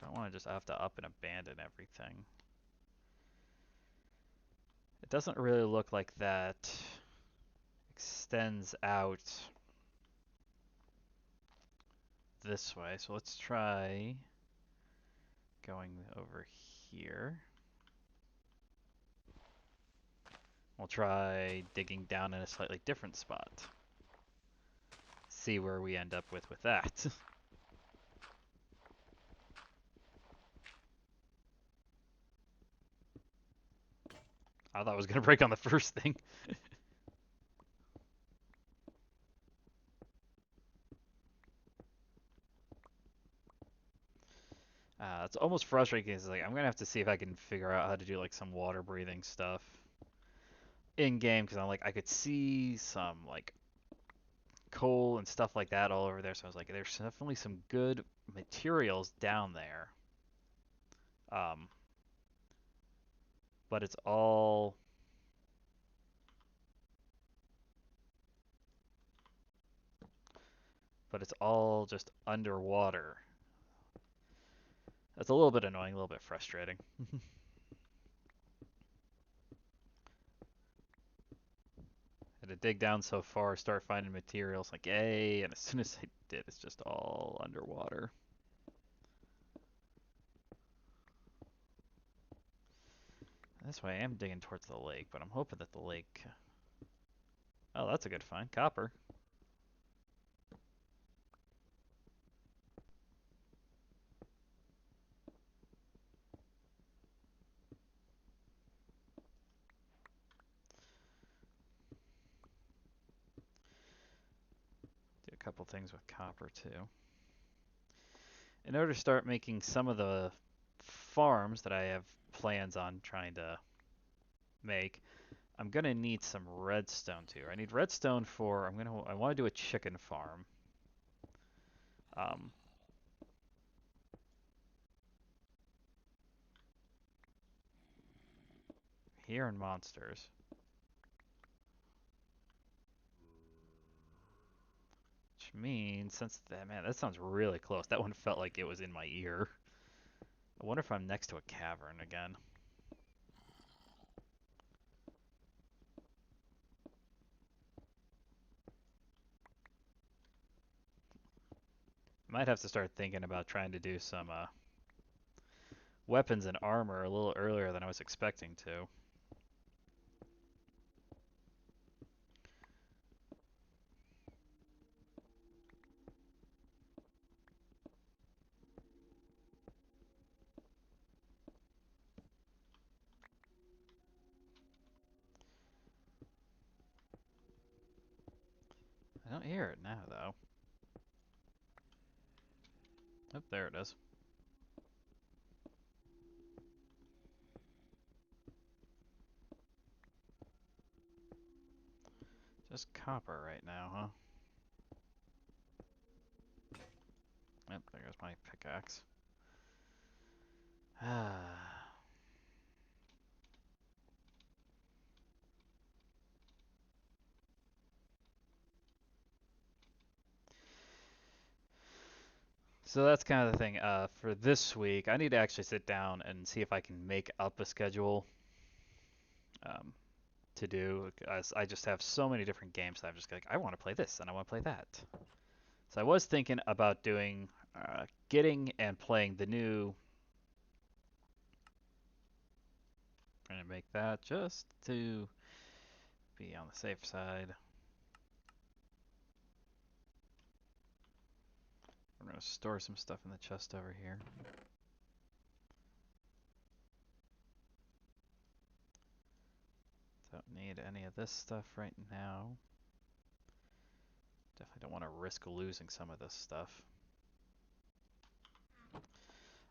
Don't want to just have to up and abandon everything. It doesn't really look like that extends out this way. So let's try going over here. We'll try digging down in a slightly different spot. See where we end up with that. I thought I was going to break on the first thing. It's almost frustrating. It's like I'm going to have to see if I can figure out how to do like some water breathing stuff in game because I'm like I could see some like coal and stuff like that all over there. So I was like, there's definitely some good materials down there. Um, but it's all just underwater. That's a little bit annoying, a little bit frustrating. Had to dig down so far, start finding materials, like, yay, and as soon as I did, it's just all underwater. This way I am digging towards the lake, but I'm hoping that the lake... Oh, that's a good find. Copper. Do a couple things with copper, too. In order to start making some of the farms that I have plans on trying to make, I'm gonna need some redstone too. I need redstone for I want to do a chicken farm. Um, here in monsters, which means since that man, that sounds really close. That one felt like it was in my ear. I wonder if I'm next to a cavern again. Might have to start thinking about trying to do some weapons and armor a little earlier than I was expecting to. I don't hear it now though. Oh, there it is. Just copper right now, huh? Yep, there goes my pickaxe. Ah. So that's kind of the thing. For this week, I need to actually sit down and see if I can make up a schedule um, to do. As I just have so many different games that I'm just like, I want to play this and I want to play that. So I was thinking about doing, getting and playing the new. I'm gonna make that just to be on the safe side. I'm gonna store some stuff in the chest over here. Don't need any of this stuff right now. Definitely don't want to risk losing some of this stuff.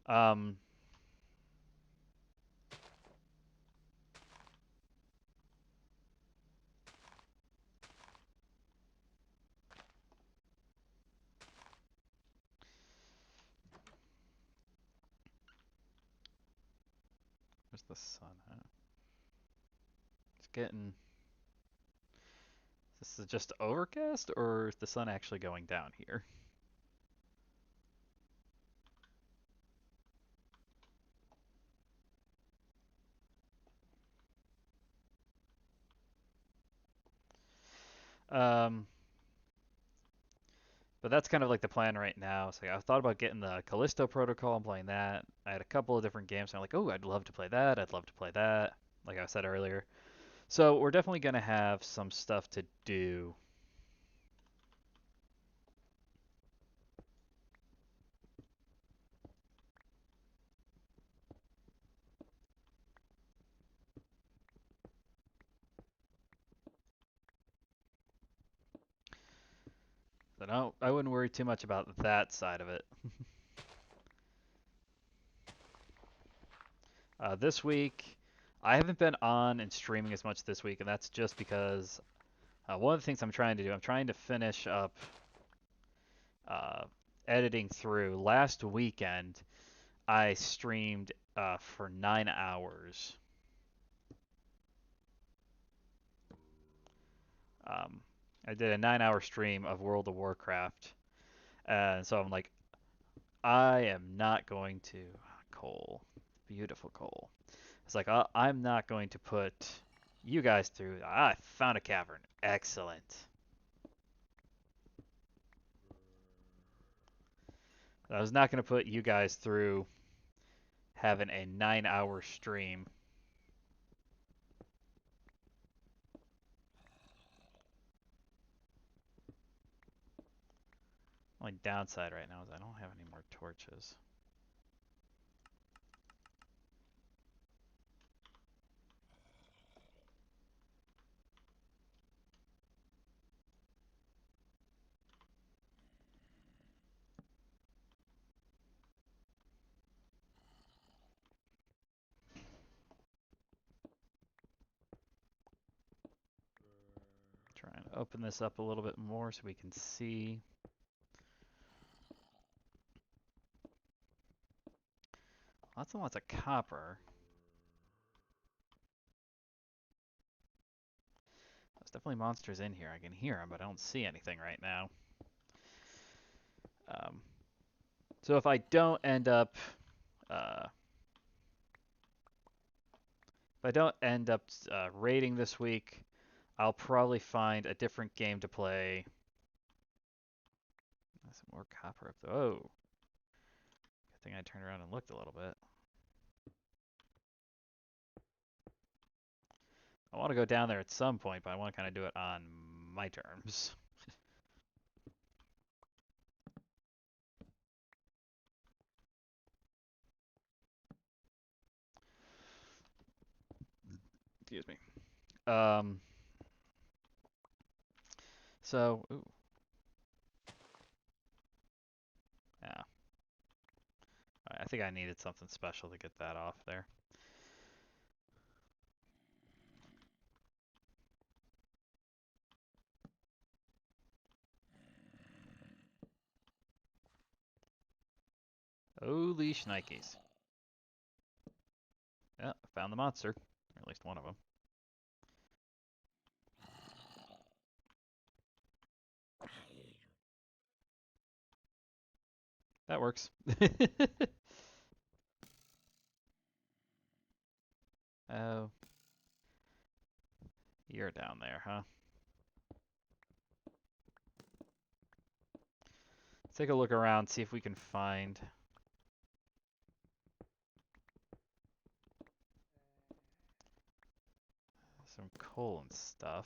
Um, where's the sun at? It's getting. This is just overcast, or is the sun actually going down here? Um, but that's kind of like the plan right now. So I thought about getting the Callisto Protocol and playing that. I had a couple of different games. And I'm like, oh, I'd love to play that. I'd love to play that. Like I said earlier. So we're definitely gonna have some stuff to do. So no, I wouldn't worry too much about that side of it. This week, I haven't been on and streaming as much this week, and that's just because one of the things I'm trying to do, I'm trying to finish up uh, editing through. Last weekend, I streamed for 9 hours. Um, I did a 9 hour stream of World of Warcraft, and so I'm like, I am not going to coal, beautiful coal. It's like I'm not going to put you guys through. Ah, I found a cavern. Excellent. I was not going to put you guys through having a 9-hour stream. Only downside right now is I don't have any more torches. Trying to open this up a little bit more so we can see. Lots and lots of copper. There's definitely monsters in here. I can hear them, but I don't see anything right now. Um, so if I don't end up, uh, raiding this week, I'll probably find a different game to play. Some more copper up there. Oh, good thing I turned around and looked a little bit. I want to go down there at some point, but I want to kind of do it on my terms. Excuse me. Um, ooh, yeah. I think I needed something special to get that off there. Holy shnikes. Yeah, found the monster. Or at least one of them. That works. Oh. You're down there, huh? Let's take a look around, see if we can find some coal and stuff.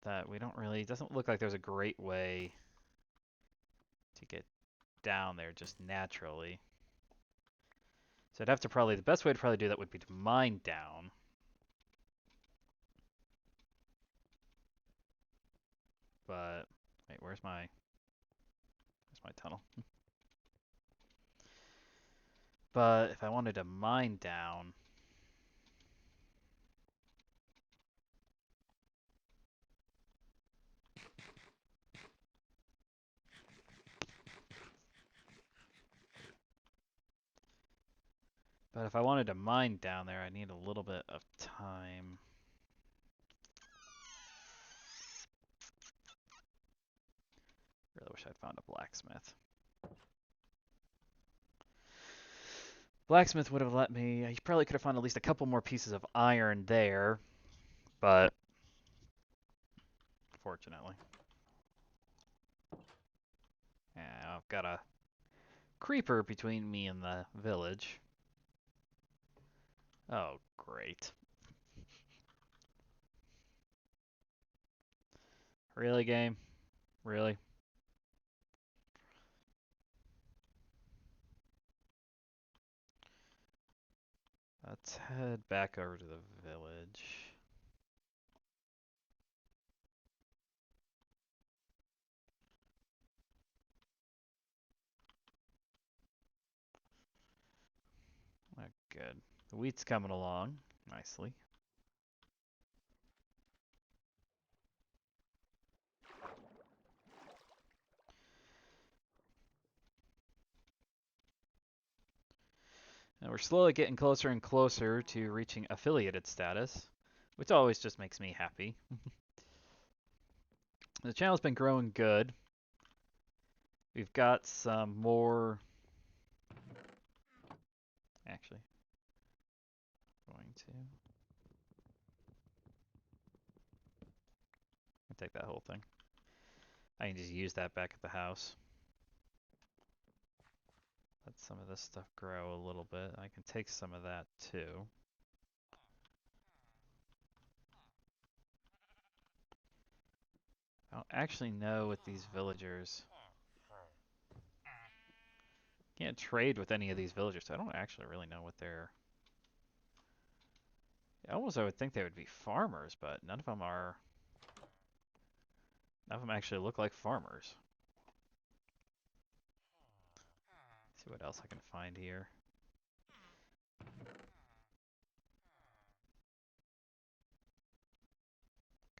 That we don't really, it doesn't look like there's a great way to get down there just naturally. So I'd have to probably, the best way to probably do that would be to mine down. But, wait, where's my tunnel? But if I wanted to mine down, there, I need a little bit of time. Really wish I'd found a blacksmith. Blacksmith would have let me. You probably could have found at least a couple more pieces of iron there, but fortunately. Yeah, I've got a creeper between me and the village. Oh, great. Really, game? Really? Let's head back over to the village. Oh, good. The wheat's coming along nicely. And we're slowly getting closer and closer to reaching affiliated status, which always just makes me happy. The channel's been growing good. We've got some more Actually, going to take that whole thing. I can just use that back at the house. Let some of this stuff grow a little bit. I can take some of that too. I don't actually know what these villagers... Can't trade with any of these villagers, so I don't actually really know what they're... Almost I would think they would be farmers, but none of them are... None of them actually look like farmers. Let's see what else I can find here.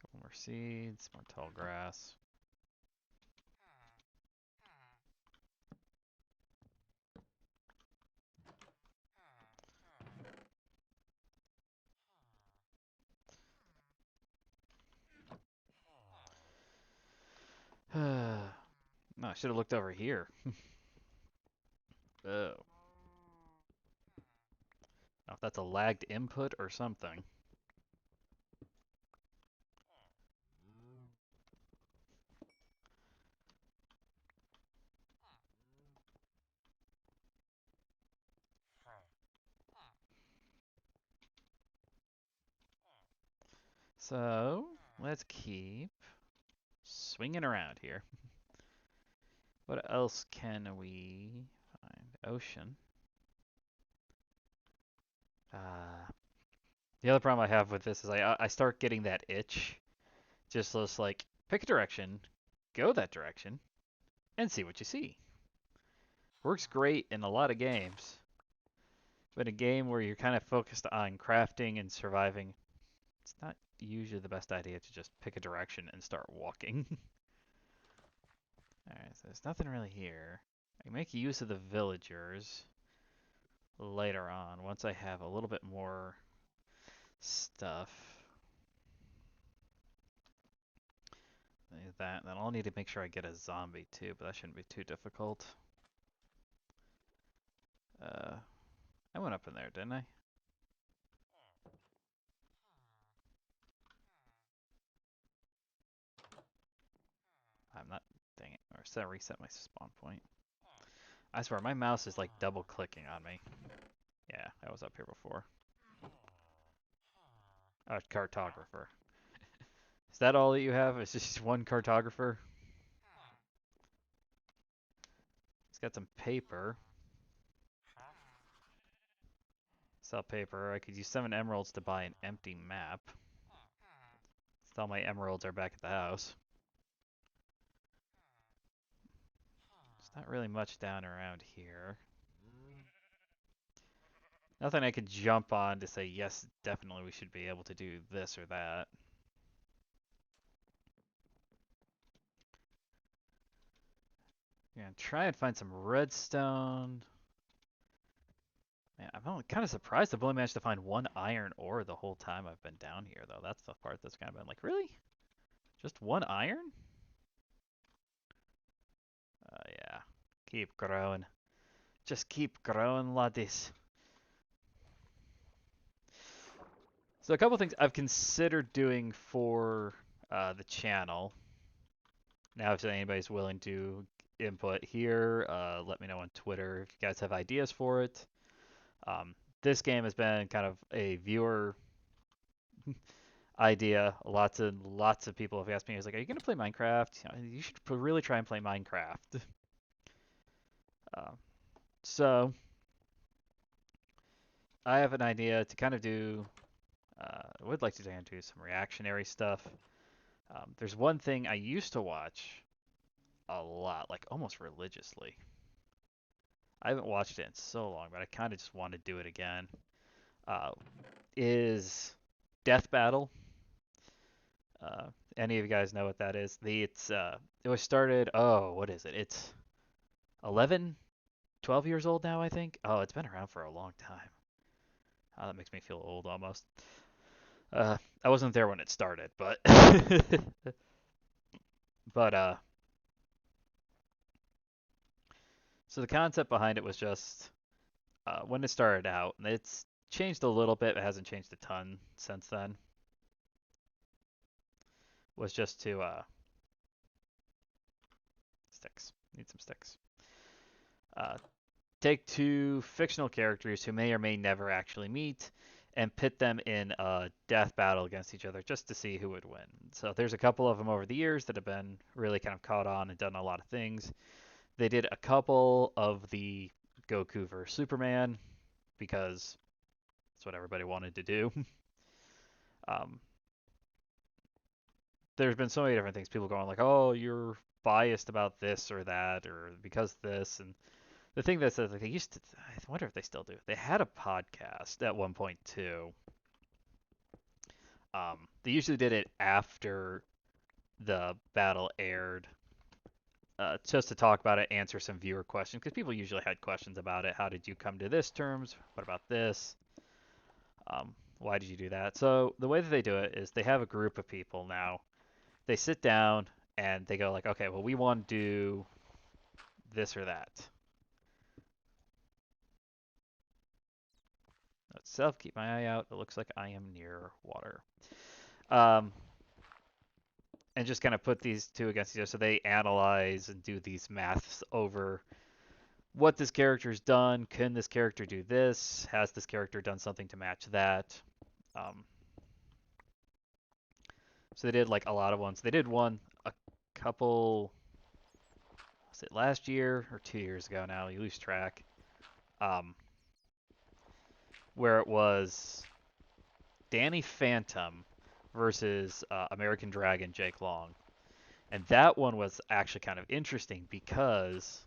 Couple more seeds, more tall grass. No, I should have looked over here. Oh. Now, if that's a lagged input or something. So, let's keep swinging around here. What else can we find? Ocean. The other problem I have with this is I start getting that itch. Just like, pick a direction, go that direction, and see what you see. Works great in a lot of games. But a game where you're kind of focused on crafting and surviving, it's not usually the best idea to just pick a direction and start walking. Alright, so there's nothing really here. I can make use of the villagers later on once I have a little bit more stuff. That, then I'll need to make sure I get a zombie too, but that shouldn't be too difficult. I went up in there, didn't I? I'm not, dang it, or set reset my spawn point. I swear, my mouse is like double clicking on me. Yeah, I was up here before. Cartographer. Is that all that you have? Is just one cartographer? He's got some paper. Sell paper. I could use 7 emeralds to buy an empty map. All my emeralds are back at the house. There's not really much down around here. Nothing I could jump on to say, yes, definitely we should be able to do this or that. Yeah, try and find some redstone. Man, I'm kind of surprised I've only managed to find 1 iron ore the whole time I've been down here, though. That's the part that's kind of been like, really? Just 1 iron? Yeah. Keep growing. Just keep growing, laddies. So a couple things I've considered doing for the channel. Now, if anybody's willing to input here, let me know on Twitter if you guys have ideas for it. This game has been kind of a viewer idea. Lots of people have asked me, "Are you going to play Minecraft? You should really try and play Minecraft." So I have an idea to kind of do. I would like to do some reactionary stuff. There's one thing I used to watch a lot, like almost religiously. I haven't watched it in so long, but I kind of just want to do it again. Is Death Battle. Any of you guys know what that is? It was started. Oh, what is it? It's 11, 12 years old now, I think. Oh, it's been around for a long time. Oh, that makes me feel old almost. I wasn't there when it started, but but so the concept behind it was just when it started out. It's changed a little bit, but hasn't changed a ton since then. Was just to sticks. Need some sticks. Uh, take two fictional characters who may or may never actually meet and pit them in a death battle against each other just to see who would win. So there's a couple of them over the years that have been really kind of caught on and done a lot of things. They did a couple of the Goku vs Superman because that's what everybody wanted to do. um, there's been so many different things. People going like, "Oh, you're biased about this or that, or because this." And the thing that says like they used to, I wonder if they still do. They had a podcast at one point too. They usually did it after the battle aired, just to talk about it, answer some viewer questions because people usually had questions about it. How did you come to this terms? What about this? Why did you do that? So the way that they do it is they have a group of people now. They sit down and they go like, okay, well we want to do this or that. Self, keep my eye out. It looks like I am near water. Um, and just kind of put these two against each other. So they analyze and do these maths over what this character's done. Can this character do this? Has this character done something to match that? Um, so they did like a lot of ones. They did one a couple, was it last year or 2 years ago now? You lose track. Um, where it was Danny Phantom versus American Dragon Jake Long. And that one was actually kind of interesting because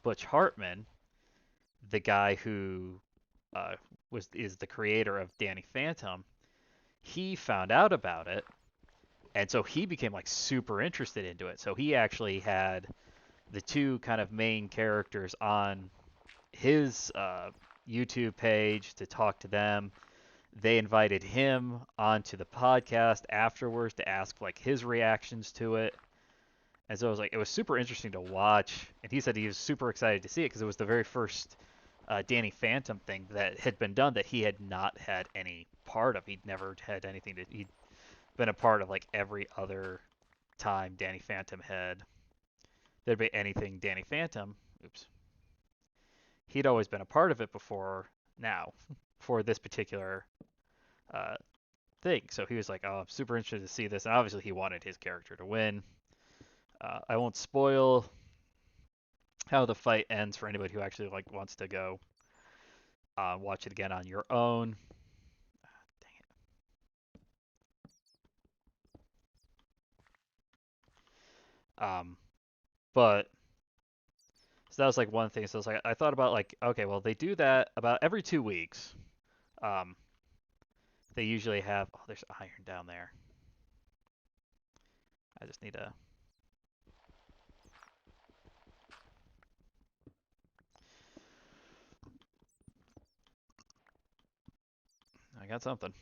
Butch Hartman, the guy who is the creator of Danny Phantom, he found out about it, and so he became like super interested into it. So he actually had the two kind of main characters on his YouTube page to talk to them. They invited him onto the podcast afterwards to ask like his reactions to it. And so it was super interesting to watch. And he said he was super excited to see it because it was the very first Danny Phantom thing that had been done that he had not had any part of. He'd never had anything to. He'd been a part of like every other time Danny Phantom had there'd be anything Danny Phantom. Oops. He'd always been a part of it before now, for this particular uh, thing. So he was like, "Oh, I'm super interested to see this." And obviously, he wanted his character to win. I won't spoil how the fight ends for anybody who actually like wants to go watch it again on your own. Dang it. But so that was like one thing. So it's like I thought about like, okay, well they do that about every 2 weeks. Um, they usually have. Oh, there's iron down there. I just need to. I got something.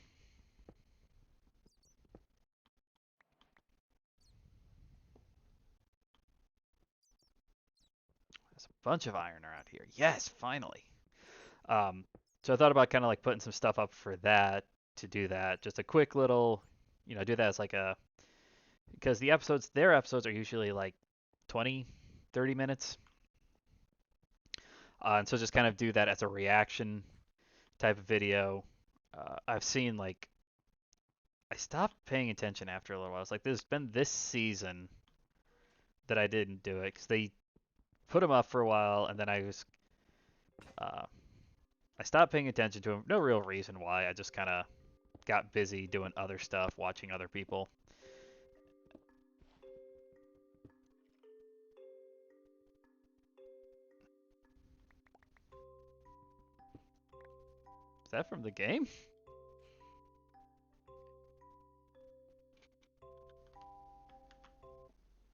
There's a bunch of iron around here. Yes, finally. Um, so I thought about kind of like putting some stuff up for that to do that. Just a quick little, do that as like a because their episodes are usually like 20, 30 minutes. And so just kind of do that as a reaction type of video. I've seen like I stopped paying attention after a little while. It's like there's been this season that I didn't do it because they put them up for a while, and then uh, I stopped paying attention to them. No real reason why. I just kind of got busy doing other stuff, watching other people. Is that from the game?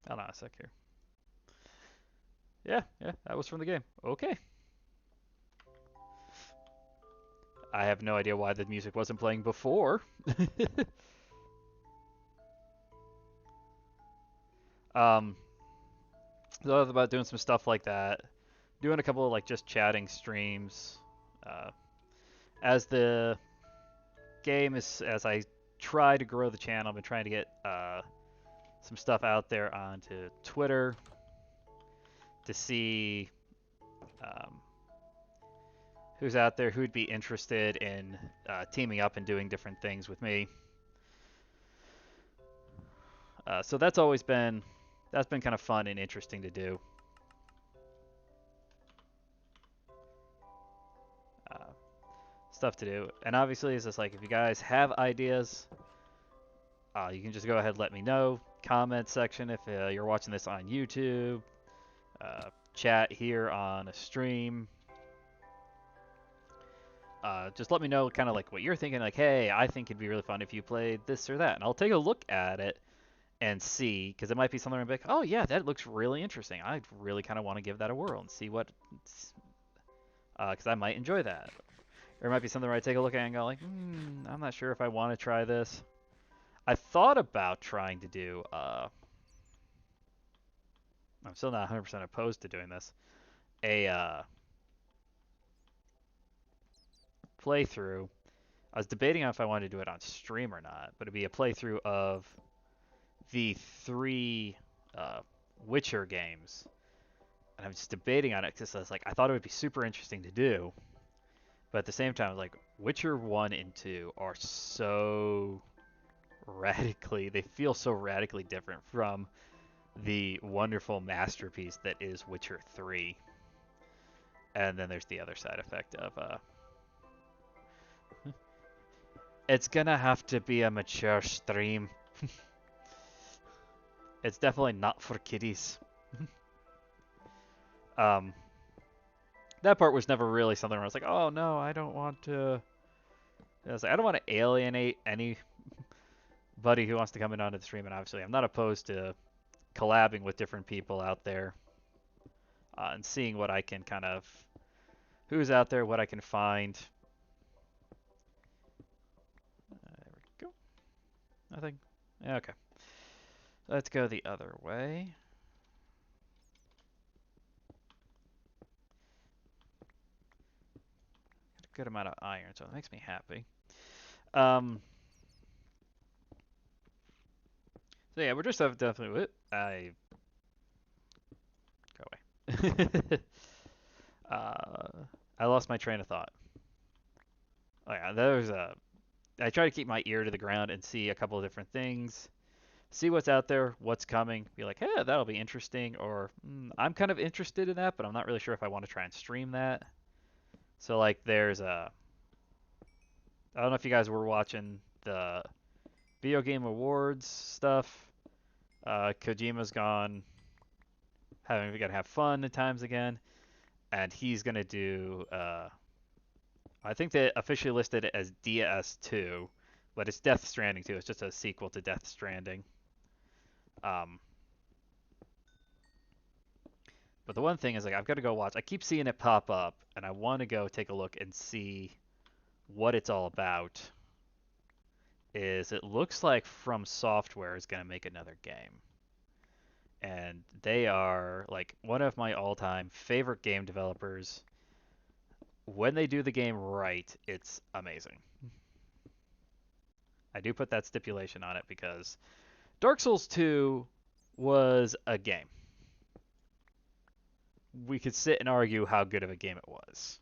Hold on a sec here. Yeah, yeah, that was from the game. Okay. I have no idea why the music wasn't playing before. um, so I was about doing some stuff like that. doing a couple of like just chatting streams. Uh, as the game is, as I try to grow the channel, I've been trying to get some stuff out there onto Twitter to see um, who's out there who'd be interested in teaming up and doing different things with me. So that's been kind of fun and interesting to do. Uh, Stuff to do, and obviously it's just like if you guys have ideas, you can just go ahead and let me know. Comment section if you're watching this on YouTube. Chat here on a stream. Just let me know kind of like what you're thinking. Like, hey, I think it'd be really fun if you played this or that, and I'll take a look at it and see, because it might be something I'm like, oh yeah, that looks really interesting. I really kind of want to give that a whirl and see what, because I might enjoy that. Or it might be something where I take a look at it and go like, I'm not sure if I want to try this. I thought about trying to do, I'm still not 100% opposed to doing this, a playthrough. I was debating on if I wanted to do it on stream or not, but it'd be a playthrough of the 3 uh, Witcher games. And I'm just debating on it because I was like, I thought it would be super interesting to do. But at the same time, I was like, Witcher 1 and 2 are so they feel so radically different from the wonderful masterpiece that is Witcher 3. And then there's the other side effect of it's gonna have to be a mature stream. It's definitely not for kiddies. um, that part was never really something where I was like, oh no, I don't want to. I was like, I don't want to alienate anybody who wants to come in onto the stream, and obviously I'm not opposed to collabing with different people out there and seeing what I can kind of who's out there, what I can find. There we go. Nothing. Okay. Let's go the other way. Got a good amount of iron, so it makes me happy. So yeah, we're just definitely. I go away. I lost my train of thought. Oh yeah, there's a. I try to keep my ear to the ground and see a couple of different things, see what's out there, what's coming. Be like, hey, that'll be interesting, or I'm kind of interested in that, but I'm not really sure if I want to try and stream that. So like, there's a. I don't know if you guys were watching the Video Game Awards stuff. Kojima's gone, we gotta have fun at times again, and he's gonna do. I think they officially listed it as DS2, but it's Death Stranding 2. It's just a sequel to Death Stranding. But the one thing is, like, I've got to go watch. I keep seeing it pop up, and I want to go take a look and see what it's all about. It looks like From Software is going to make another game. And they are, like, one of my all-time favorite game developers. When they do the game right, it's amazing. I do put that stipulation on it because Dark Souls 2 was a game. We could sit and argue how good of a game it was.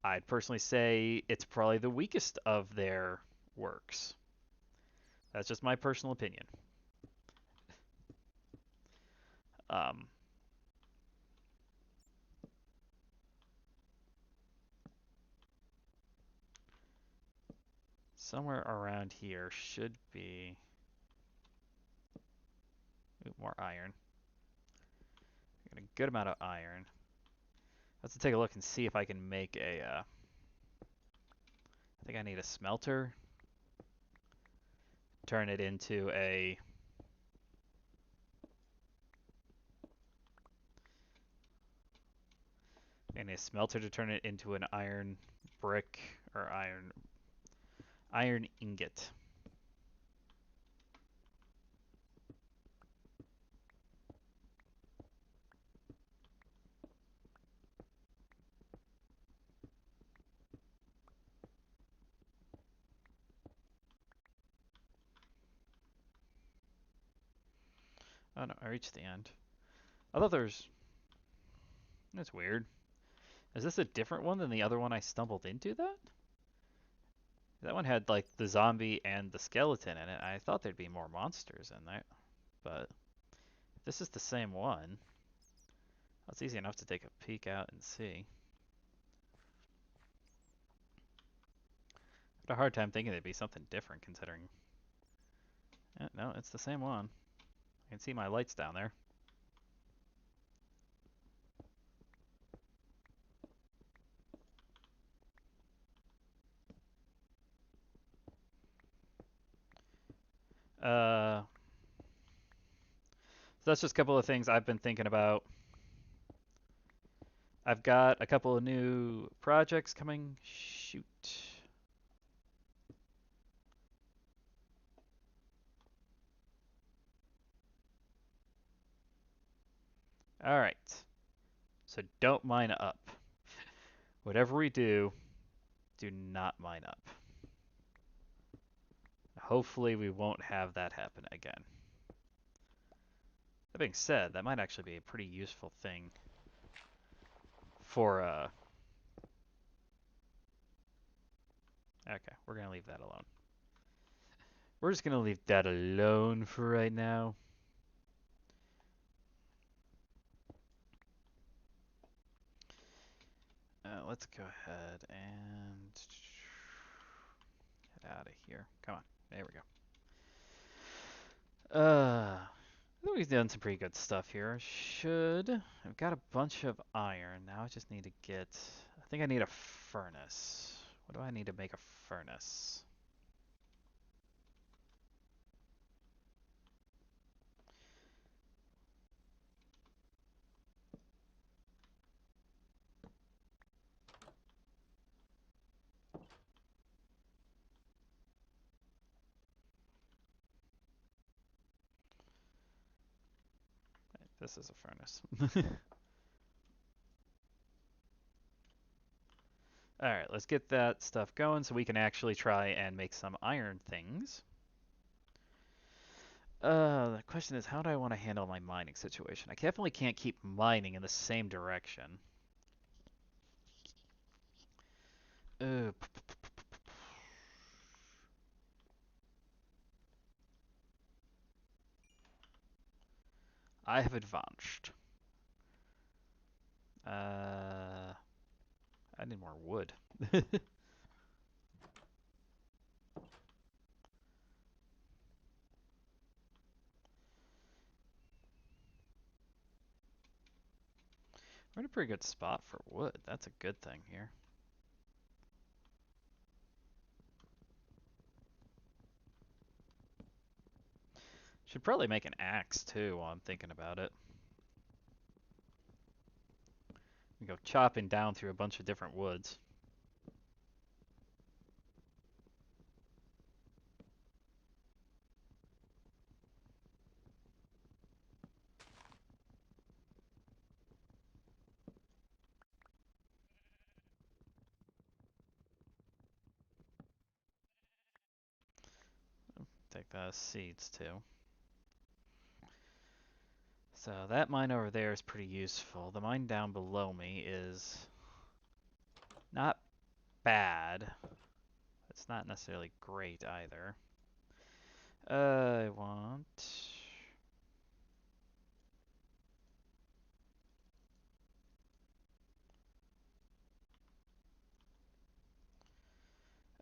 I'd personally say it's probably the weakest of their works. That's just my personal opinion. Um, Somewhere around here should be more iron. Got a good amount of iron. Let's take a look and see if I can make a. I think I need a smelter. Turn it into a. And a smelter to turn it into an iron brick or iron ingot. Oh no, I reached the end. I thought there's... That's weird. Is this a different one than the other one I stumbled into, that? That one had, like, the zombie and the skeleton in it. I thought there'd be more monsters in there. But if this is the same one, it's easy enough to take a peek out and see. I had a hard time thinking it'd be something different, considering... no, it's the same one. I can see my lights down there. So that's just a couple of things I've been thinking about. I've got a couple of new projects coming. Shoot. All right. So don't mine up. Whatever we do not mine up. Hopefully we won't have that happen again. That being said, that might actually be a pretty useful thing for okay, we're gonna leave that alone. We're just gonna leave that alone for right now. Let's go ahead and get out of here. Come on, there we go. I think we've done some pretty good stuff here. I've got a bunch of iron. Now I just need to get, I think I need a furnace. What do I need to make a furnace? This is a furnace. Alright, let's get that stuff going so we can actually try and make some iron things. The question is, how do I want to handle my mining situation? I definitely can't keep mining in the same direction. Uh, I have advanced. I need more wood. We're in a pretty good spot for wood. That's a good thing here. Should probably make an axe too while I'm thinking about it. We go chopping down through a bunch of different woods. Take the seeds too. So that mine over there is pretty useful. The mine down below me is not bad. It's not necessarily great either. I want...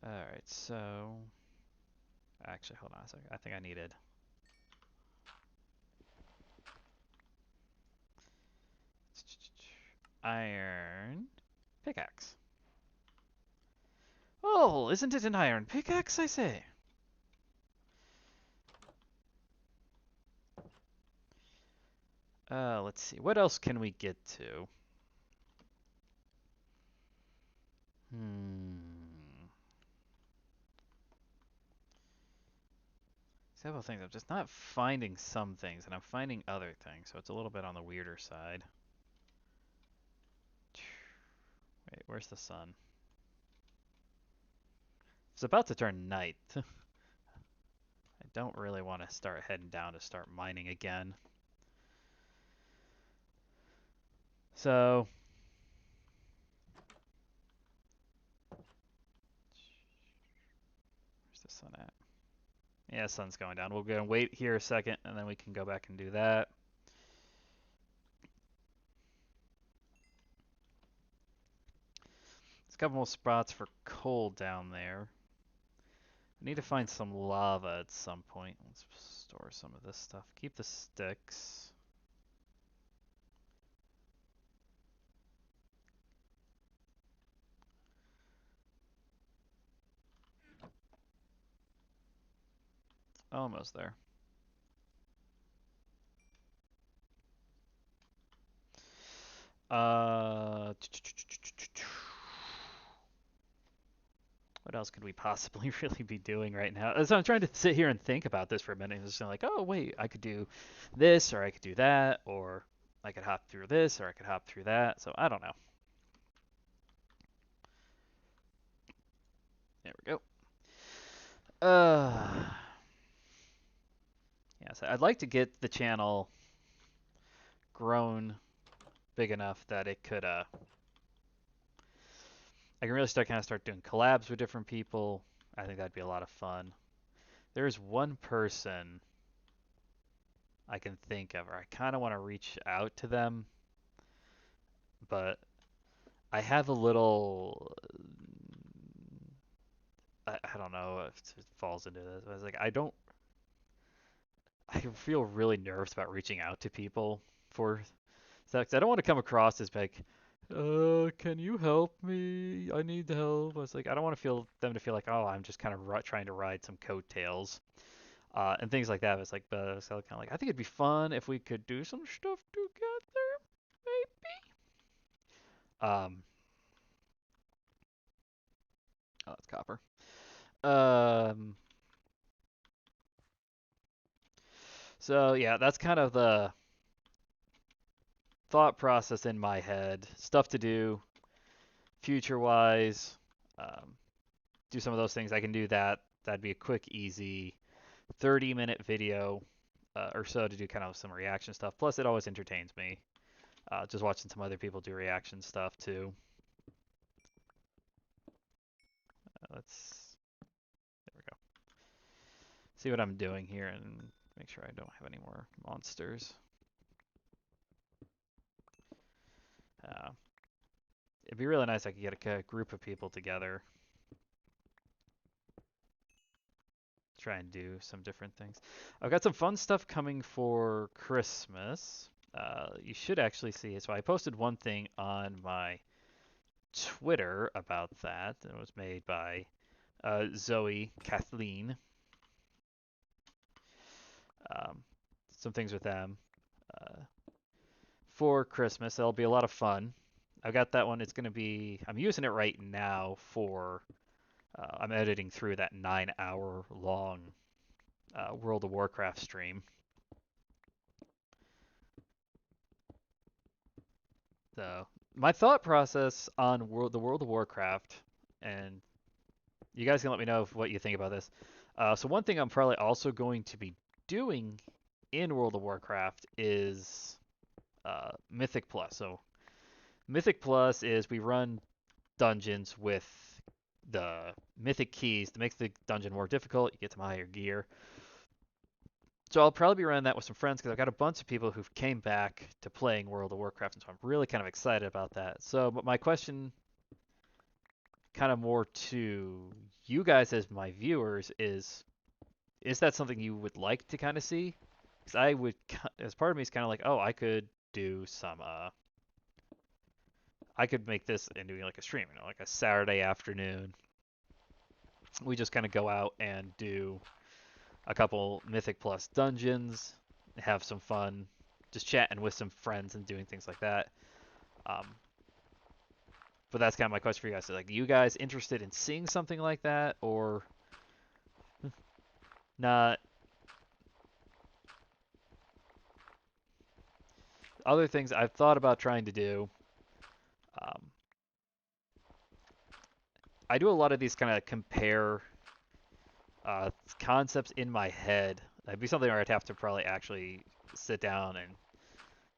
Alright, so... Actually, hold on a second. I think I needed... Iron... Pickaxe. Oh, isn't it an iron pickaxe, I say? Let's see. What else can we get to? Several things. I'm just not finding some things, and I'm finding other things, so it's a little bit on the weirder side. Wait, where's the sun? It's about to turn night. I don't really want to start heading down to start mining again. So, where's the sun at? Yeah, sun's going down. We'll go and wait here a second, and then we can go back and do that. There's a couple more spots for coal down there. I need to find some lava at some point. Let's store some of this stuff. Keep the sticks. Almost there. What else could we possibly really be doing right now? So I'm trying to sit here and think about this for a minute. It's just like, oh wait, I could do this, or I could do that, or I could hop through this, or I could hop through that. So I don't know. There we go. Yeah, so I'd like to get the channel grown big enough that it could I can really start doing collabs with different people. I think that'd be a lot of fun. There's one person I can think of, or I kind of want to reach out to them, but I have a little. I don't know if it falls into this. I was like, I don't. I feel really nervous about reaching out to people for sex. I don't want to come across as like, can you help me? I need help. I was like, I don't want to feel them to feel like, oh, I'm just kind of trying to ride some coattails, and things like that. It's like, but it's kind of like, I think it'd be fun if we could do some stuff together, maybe. Oh, it's copper. Um, so yeah, that's kind of the thought process in my head. Stuff to do, future wise. Um, do some of those things. I can do that. That'd be a quick, easy 30-minute video or so to do kind of some reaction stuff. Plus, it always entertains me. Just watching some other people do reaction stuff too. Let's there we go. See what I'm doing here and make sure I don't have any more monsters. Uh, it'd be really nice if I could get a group of people together. Try and do some different things. I've got some fun stuff coming for Christmas. You should actually see it. So I posted one thing on my Twitter about that. It was made by Zoe Kathleen. Um, some things with them for Christmas. It'll be a lot of fun. I've got that one. It's going to be. I'm using it right now for. I'm editing through that 9-hour long World of Warcraft stream. So my thought process on the World of Warcraft, and you guys can let me know what you think about this. So one thing I'm probably also going to be doing in World of Warcraft is Mythic Plus. So Mythic Plus is we run dungeons with the Mythic keys to make the dungeon more difficult. You get some higher gear. So I'll probably be running that with some friends because I've got a bunch of people who've came back to playing World of Warcraft, and so I'm really kind of excited about that. So, but my question, kind of more to you guys as my viewers, is that something you would like to kind of see? Because I would, as part of me is kind of like, oh, I could do some, I could make this into like a stream, like a Saturday afternoon. We just kind of go out and do a couple Mythic Plus dungeons, have some fun, just chatting with some friends and doing things like that. Um, but that's kind of my question for you guys. So, like, you guys interested in seeing something like that, or not? Other things I've thought about trying to do. Um, I do a lot of these kind of compare concepts in my head. That'd be something where I'd have to probably actually sit down and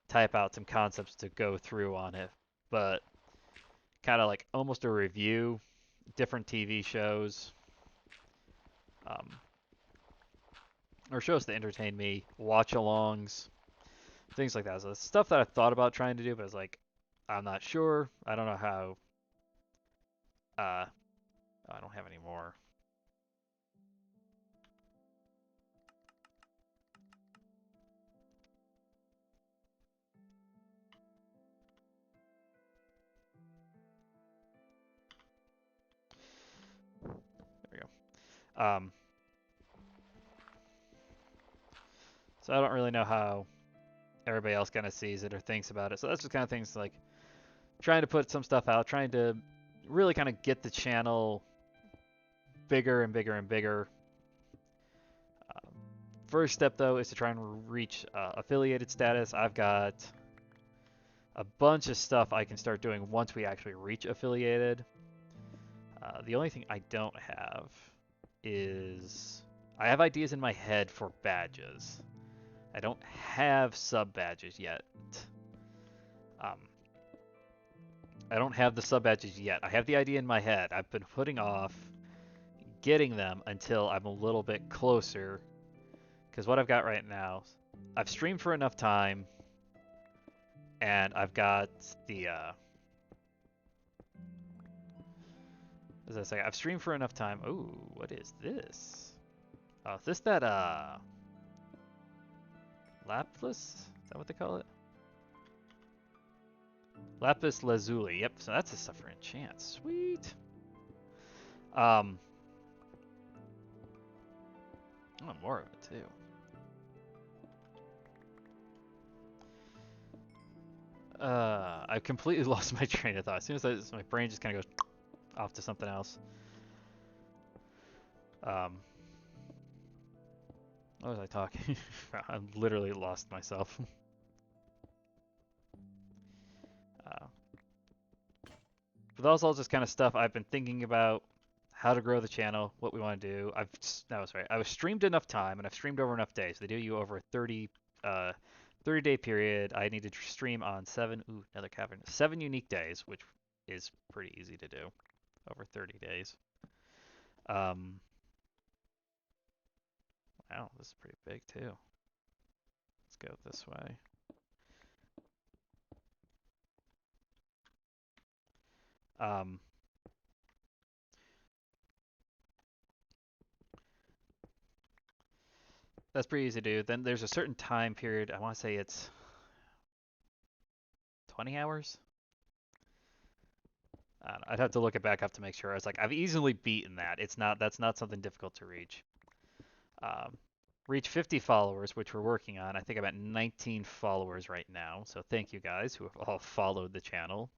type out some concepts to go through on it, but kind of like almost a review, different TV shows, um, or shows that entertain me, watch-alongs, things like that. So it's stuff that I thought about trying to do, but it's like I'm not sure. I don't know how. I don't have any more. There we go. So I don't really know how everybody else kind of sees it or thinks about it. So that's just kind of things like trying to put some stuff out, trying to really kind of get the channel bigger and bigger and bigger. Um, First step though is to try and reach affiliated status. I've got a bunch of stuff I can start doing once we actually reach affiliated. The only thing I don't have is I have ideas in my head for badges. I don't have sub badges yet. Um, I don't have the sub badges yet. I have the idea in my head. I've been putting off getting them until I'm a little bit closer. Because what I've got right now, I've streamed for enough time, and I've got the as I say, I've streamed for enough time. Ooh, what is this? Oh, is this that lapis? Is that what they call it? Lapis lazuli. Yep. So that's the stuff for enchant. Sweet. Um. I want more of it too. I completely lost my train of thought. As soon as my brain just kind of goes off to something else. What was I talking? I literally lost myself. uh, but that was all just kind of stuff I've been thinking about, how to grow the channel, what we want to do. That was right. I was streamed enough time, and I've streamed over enough days. They do you over a 30-day period. I need to stream on another cavern, 7 unique days, which is pretty easy to do over 30 days. Wow, this is pretty big too. Let's go this way. Um, that's pretty easy to do. Then there's a certain time period. I want to say it's 20 hours. I'd have to look it back up to make sure. I was like, I've easily beaten that. That's not something difficult to reach. Um, reach 50 followers, which we're working on. I think I'm at 19 followers right now. So thank you guys who have all followed the channel.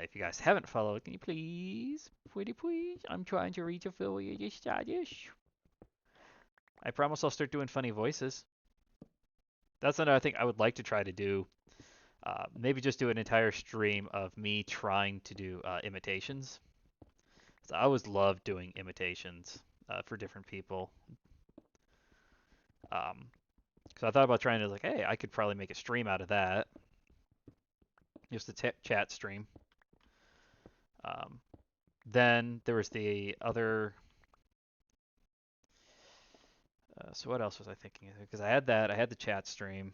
If you guys haven't followed, can you please, pretty please? I'm trying to reach affiliate status. I promise I'll start doing funny voices. That's another thing I would like to try to do. Maybe just do an entire stream of me trying to do imitations. So I always love doing imitations for different people. So I thought about trying to like, hey, I could probably make a stream out of that. Just a chat stream. Then there was the other. So what else was I thinking? Because I had that. I had the chat stream.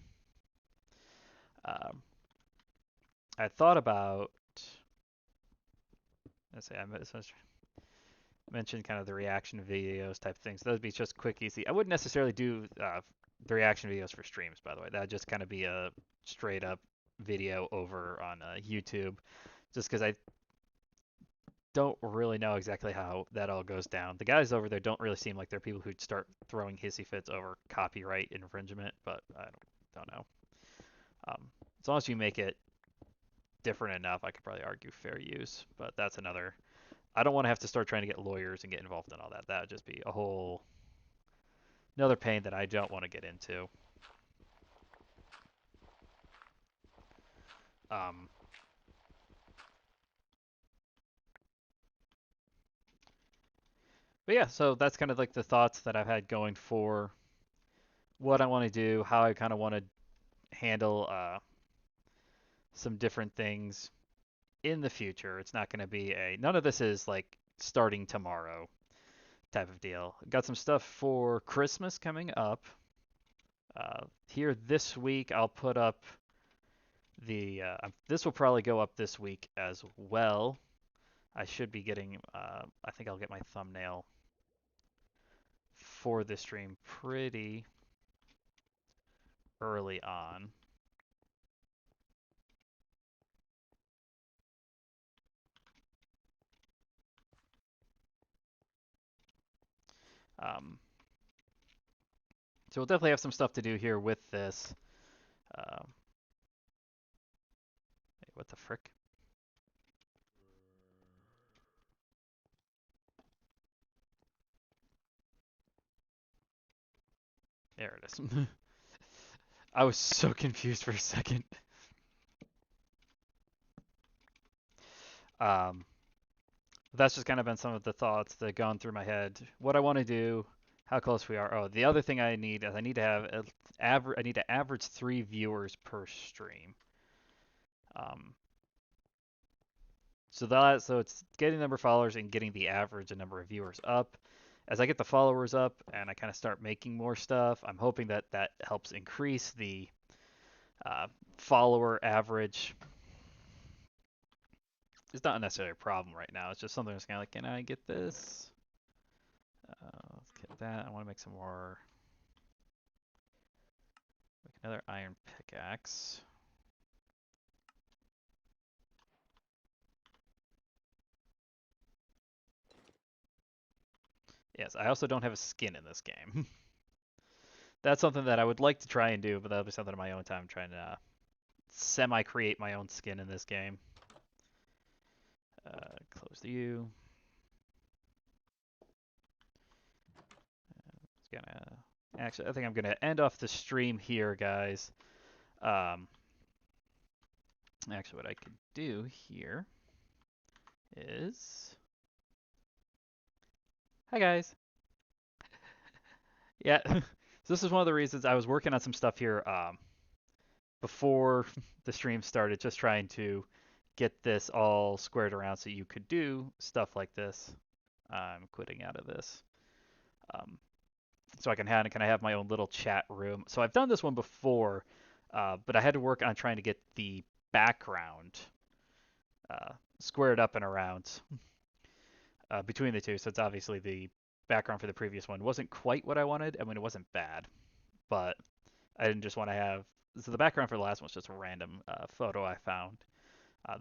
I thought about. Let's say I mentioned kind of the reaction videos type things. Those would be just quick, easy. I wouldn't necessarily do the reaction videos for streams, by the way. That would just kind of be a straight up video over on YouTube, just because I don't really know exactly how that all goes down. The guys over there don't really seem like they're people who'd start throwing hissy fits over copyright infringement, but I don't know. As long as you make it different enough, I could probably argue fair use, but that's another. I don't want to have to start trying to get lawyers and get involved in all that. That would just be a whole another pain that I don't want to get into. Um, but yeah, so that's kind of like the thoughts that I've had going for what I want to do, how I kind of want to handle some different things in the future. It's not going to be none of this is like starting tomorrow type of deal. Got some stuff for Christmas coming up. Here this week, I'll put up this will probably go up this week as well. I should be getting, I think I'll get my thumbnail for this stream pretty early on. So we'll definitely have some stuff to do here with this. Wait, what the frick? There it is. I was so confused for a second. That's just kind of been some of the thoughts that have gone through my head. What I want to do, how close we are. Oh, the other thing I need is I need to have I need to average 3 viewers per stream. So it's getting the number of followers and getting the average number of viewers up. As I get the followers up and I kind of start making more stuff, I'm hoping that that helps increase the follower average. It's not necessarily a problem right now. It's just something that's kind of like, can I get this? Let's get that. I want to make some more. Make another iron pickaxe. Yes, I also don't have a skin in this game. That's something that I would like to try and do, but that'll be something on my own time, trying to semi-create my own skin in this game. Close the U. Actually, I think I'm gonna end off the stream here, guys. Actually, what I could do here is, hi guys. Yeah, so this is one of the reasons I was working on some stuff here before the stream started, just trying to get this all squared around so you could do stuff like this. I'm quitting out of this. So I can have my own little chat room. So I've done this one before, but I had to work on trying to get the background squared up and around between the two. So it's obviously the background for the previous one wasn't quite what I wanted. I mean, it wasn't bad, but I didn't just want to have. So the background for the last one was just a random photo I found.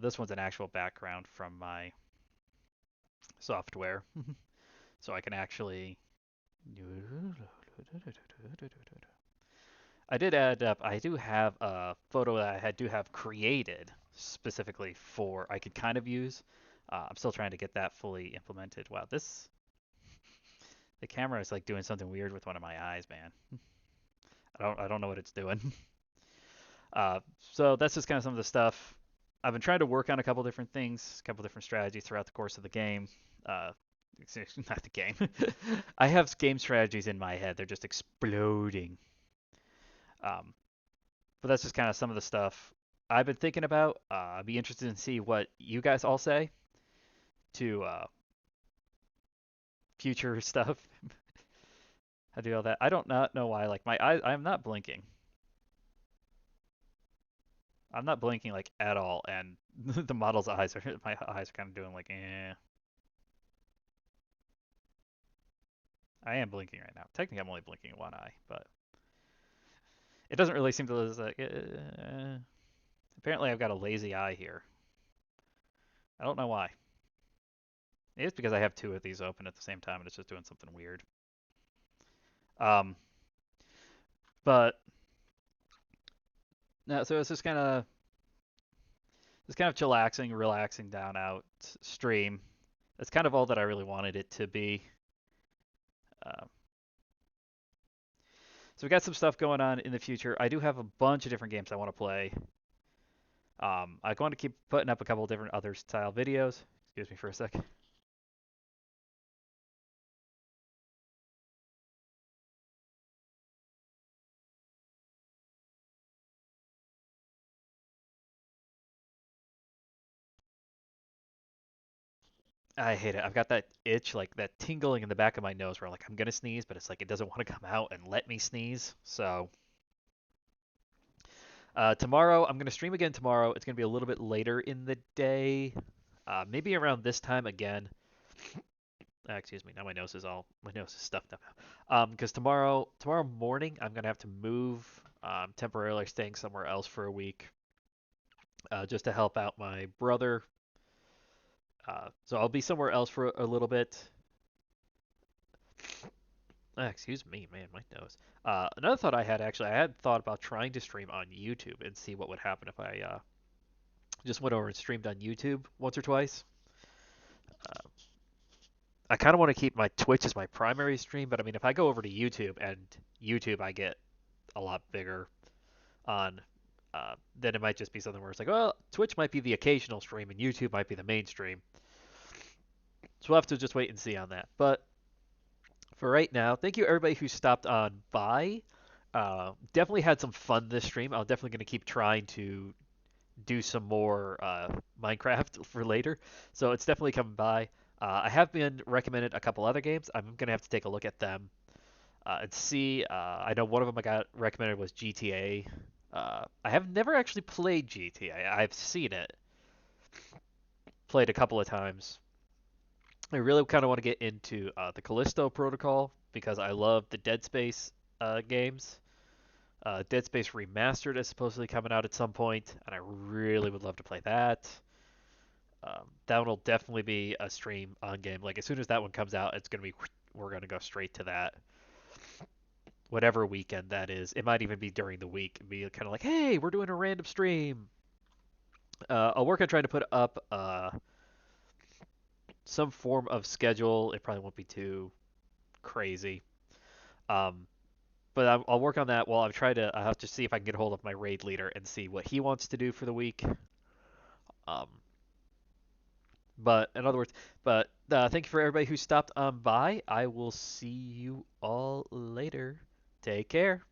This one's an actual background from my software, so I can actually. I did add up. I do have a photo that I do have created specifically for I could kind of use. I'm still trying to get that fully implemented. Wow, the camera is like doing something weird with one of my eyes, man. I don't know what it's doing. So that's just kind of some of the stuff. I've been trying to work on a couple different things, a couple different strategies throughout the course of the game. Not the game. I have game strategies in my head. They're just exploding. But that's just kind of some of the stuff I've been thinking about. I'd be interested to see what you guys all say to future stuff. I do all that. I don't not know why. Like my eyes, I'm not blinking. I'm not blinking like at all, and the model's eyes are my eyes are kind of doing like eh. I am blinking right now. Technically, I'm only blinking one eye, but it doesn't really seem to. Like, apparently, I've got a lazy eye here. I don't know why. Maybe it's because I have two of these open at the same time, and it's just doing something weird. But no, so it's just kind of chillaxing, relaxing down out stream. That's kind of all that I really wanted it to be. Um, so we got some stuff going on in the future. I do have a bunch of different games I want to play. I'm going to keep putting up a couple different other style videos. Excuse me for a second. I hate it. I've got that itch, like that tingling in the back of my nose where like I'm gonna sneeze, but it's like it doesn't want to come out and let me sneeze. So tomorrow I'm gonna stream again tomorrow. It's gonna be a little bit later in the day, maybe around this time again. Excuse me. Now my nose is stuffed up now. Because tomorrow morning I'm gonna have to move. Temporarily staying somewhere else for a week, just to help out my brother. So I'll be somewhere else for a little bit. Excuse me, man, my nose. Another thought I had actually, I had thought about trying to stream on YouTube and see what would happen if I just went over and streamed on YouTube once or twice. Uh, I kind of want to keep my Twitch as my primary stream, but I mean, if I go over to YouTube and YouTube, I get a lot bigger on, then it might just be something where it's like, well, Twitch might be the occasional stream and YouTube might be the mainstream. So we'll have to just wait and see on that. But for right now, thank you everybody who stopped on by. Definitely had some fun this stream. I'm definitely going to keep trying to do some more Minecraft for later. So it's definitely coming by. I have been recommended a couple other games. I'm going to have to take a look at them and see. I know one of them I got recommended was GTA. I have never actually played GTA. I've seen it, played a couple of times. I really kind of want to get into the Callisto Protocol because I love the Dead Space games. Dead Space Remastered is supposedly coming out at some point, and I really would love to play that. That one will definitely be a stream on game. Like as soon as that one comes out, it's gonna be we're gonna go straight to that. Whatever weekend that is, it might even be during the week. It'd be kind of like, hey, we're doing a random stream. I'll work on trying to put up some form of schedule. It probably won't be too crazy. Um, but I'll work on that while I've tried to. I have to see if I can get a hold of my raid leader and see what he wants to do for the week. Um, but in other words, but thank you for everybody who stopped on by. I will see you all later. Take care.